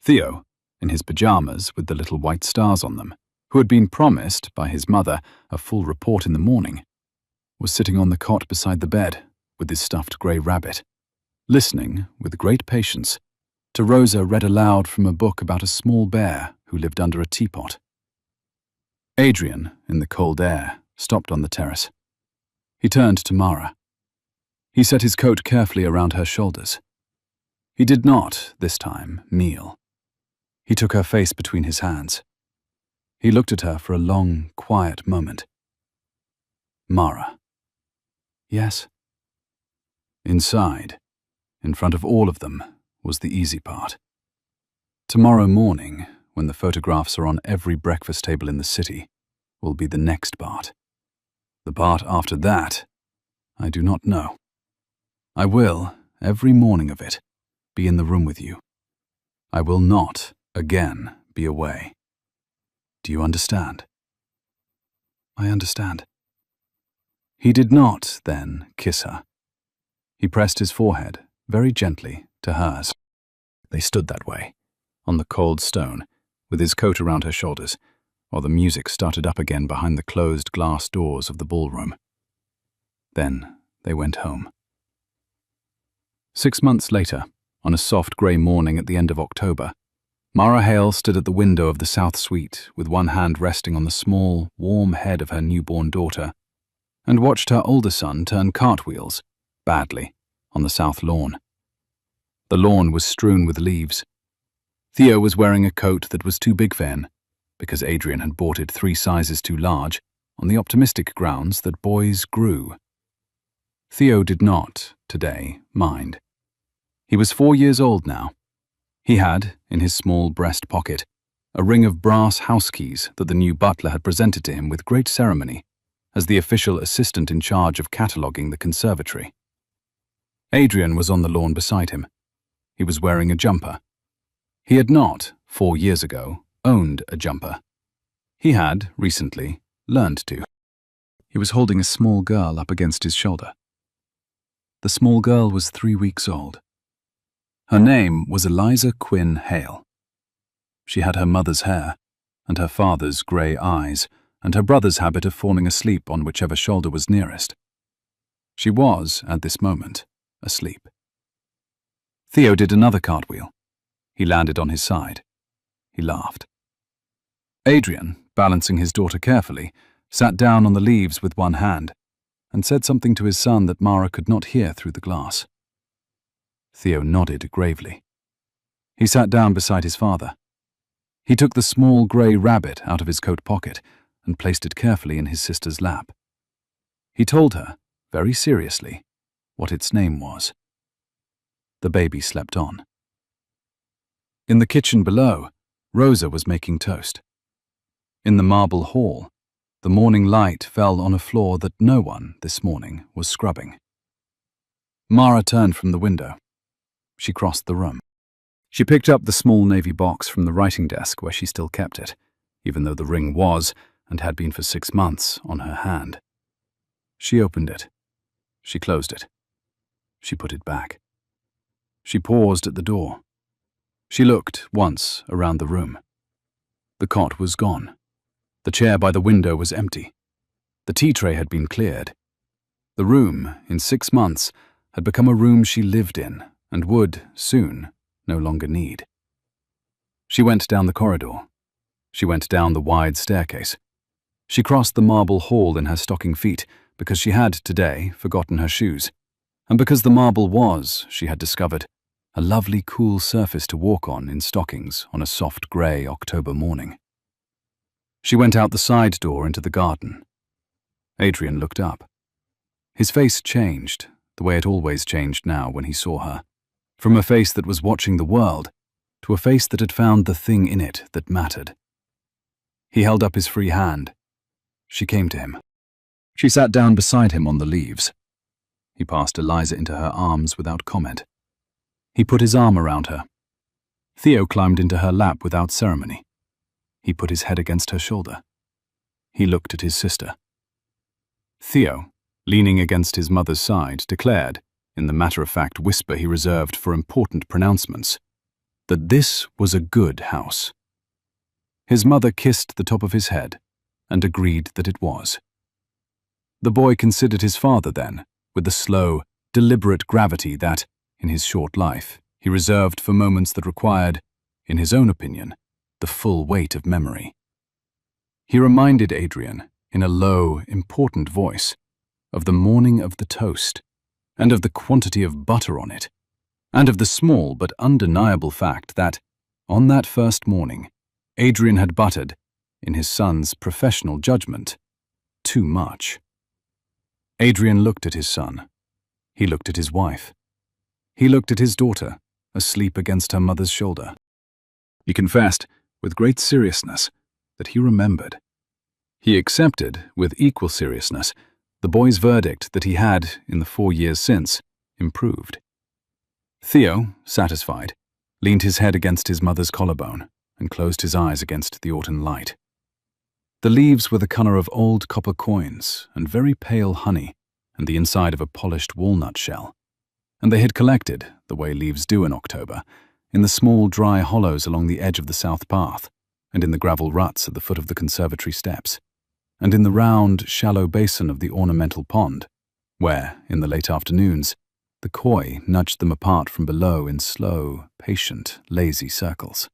Theo, in his pajamas with the little white stars on them, who had been promised by his mother a full report in the morning, was sitting on the cot beside the bed with his stuffed grey rabbit, listening with great patience to Rosa read aloud from a book about a small bear who lived under a teapot. Adrian, in the cold air, stopped on the terrace. He turned to Mara. He set his coat carefully around her shoulders. He did not, this time, kneel. He took her face between his hands. He looked at her for a long, quiet moment. Mara. Yes. Inside, in front of all of them, was the easy part. Tomorrow morning, when the photographs are on every breakfast table in the city, will be the next part. The part after that, I do not know. I will, every morning of it, be in the room with you. I will not, again, be away. Do you understand? I understand. He did not, then, kiss her. He pressed his forehead, very gently, to hers. They stood that way, on the cold stone, with his coat around her shoulders, while the music started up again behind the closed glass doors of the ballroom. Then they went home. 6 months later, on a soft grey morning at the end of October, Mara Hale stood at the window of the south suite with one hand resting on the small, warm head of her newborn daughter, and watched her older son turn cartwheels, badly, on the south lawn. The lawn was strewn with leaves. Theo was wearing a coat that was too big for him, because Adrian had bought it 3 sizes too large, on the optimistic grounds that boys grew. Theo did not, today, mind. He was 4 years old now. He had, in his small breast pocket, a ring of brass house keys that the new butler had presented to him with great ceremony, as the official assistant in charge of cataloguing the conservatory. Adrian was on the lawn beside him. He was wearing a jumper. He had not, 4 years ago, owned a jumper. He had, recently, learned to. He was holding a small girl up against his shoulder. The small girl was 3 weeks old. Her name was Eliza Quinn Hale. She had her mother's hair, and her father's grey eyes, and her brother's habit of falling asleep on whichever shoulder was nearest. She was, at this moment, asleep. Theo did another cartwheel. He landed on his side. He laughed. Adrian, balancing his daughter carefully, sat down on the leaves with one hand and said something to his son that Mara could not hear through the glass. Theo nodded gravely. He sat down beside his father. He took the small grey rabbit out of his coat pocket and placed it carefully in his sister's lap. He told her, very seriously, what its name was. The baby slept on. In the kitchen below, Rosa was making toast. In the marble hall, the morning light fell on a floor that no one, this morning, was scrubbing. Mara turned from the window. She crossed the room. She picked up the small navy box from the writing desk where she still kept it, even though the ring was, and had been for 6 months, on her hand. She opened it. She closed it. She put it back. She paused at the door. She looked once around the room. The cot was gone. The chair by the window was empty. The tea tray had been cleared. The room, in 6 months, had become a room she lived in and would, soon, no longer need. She went down the corridor. She went down the wide staircase. She crossed the marble hall in her stocking feet because she had, today, forgotten her shoes, and because the marble was, she had discovered, a lovely cool surface to walk on in stockings on a soft grey October morning. She went out the side door into the garden. Adrian looked up. His face changed, the way it always changed now when he saw her, from a face that was watching the world to a face that had found the thing in it that mattered. He held up his free hand. She came to him. She sat down beside him on the leaves. He passed Eliza into her arms without comment. He put his arm around her. Theo climbed into her lap without ceremony. He put his head against her shoulder. He looked at his sister. Theo, leaning against his mother's side, declared, in the matter-of-fact whisper he reserved for important pronouncements, that this was a good house. His mother kissed the top of his head and agreed that it was. The boy considered his father then, with the slow, deliberate gravity that, in his short life, he reserved for moments that required, in his own opinion, the full weight of memory. He reminded Adrian, in a low, important voice, of the morning of the toast, and of the quantity of butter on it, and of the small but undeniable fact that, on that first morning, Adrian had buttered, in his son's professional judgment, too much. Adrian looked at his son. He looked at his wife. He looked at his daughter, asleep against her mother's shoulder. He confessed, with great seriousness, that he remembered. He accepted, with equal seriousness, the boy's verdict that he had, in the 4 years since, improved. Theo, satisfied, leaned his head against his mother's collarbone and closed his eyes against the autumn light. The leaves were the colour of old copper coins and very pale honey and the inside of a polished walnut shell, and they had collected, the way leaves do in October, in the small dry hollows along the edge of the south path, and in the gravel ruts at the foot of the conservatory steps, and in the round, shallow basin of the ornamental pond, where, in the late afternoons, the koi nudged them apart from below in slow, patient, lazy circles.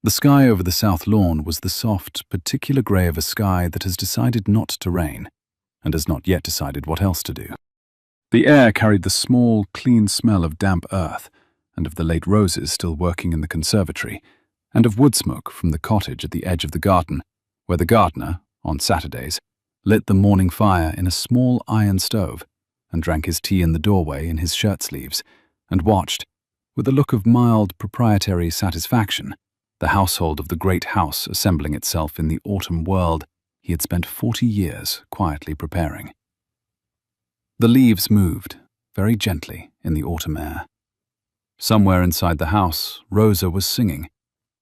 The sky over the south lawn was the soft, particular grey of a sky that has decided not to rain, and has not yet decided what else to do. The air carried the small, clean smell of damp earth, and of the late roses still working in the conservatory, and of wood smoke from the cottage at the edge of the garden, where the gardener, on Saturdays, lit the morning fire in a small iron stove, and drank his tea in the doorway in his shirt sleeves, and watched, with a look of mild proprietary satisfaction, the household of the great house assembling itself in the autumn world he had spent 40 years quietly preparing. The leaves moved, very gently, in the autumn air. Somewhere inside the house, Rosa was singing,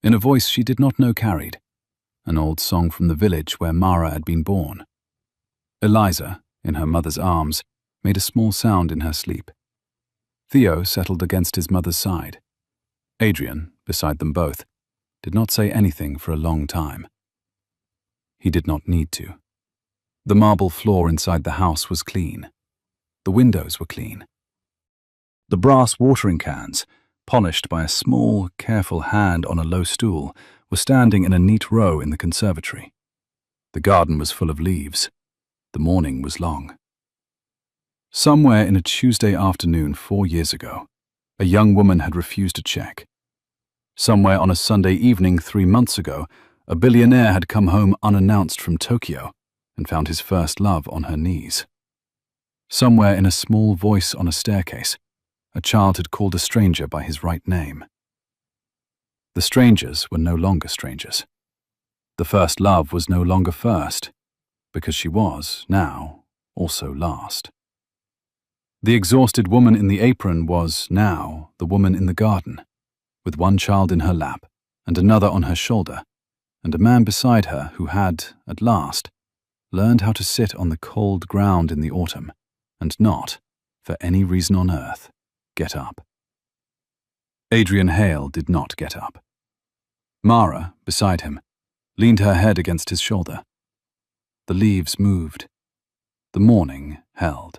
in a voice she did not know carried, an old song from the village where Mara had been born. Eliza, in her mother's arms, made a small sound in her sleep. Theo settled against his mother's side. Adrian, beside them both, did not say anything for a long time. He did not need to. The marble floor inside the house was clean. The windows were clean. The brass watering cans, polished by a small, careful hand on a low stool, were standing in a neat row in the conservatory. The garden was full of leaves. The morning was long. Somewhere in a Tuesday afternoon 4 years ago, a young woman had refused a check. Somewhere on a Sunday evening 3 months ago, a billionaire had come home unannounced from Tokyo and found his first love on her knees. Somewhere in a small voice on a staircase, a child had called a stranger by his right name. The strangers were no longer strangers. The first love was no longer first, because she was, now, also last. The exhausted woman in the apron was, now, the woman in the garden, with one child in her lap and another on her shoulder, and a man beside her who had, at last, learned how to sit on the cold ground in the autumn and not, for any reason on earth, get up. Adrian Hale did not get up. Mara, beside him, leaned her head against his shoulder. The leaves moved. The morning held.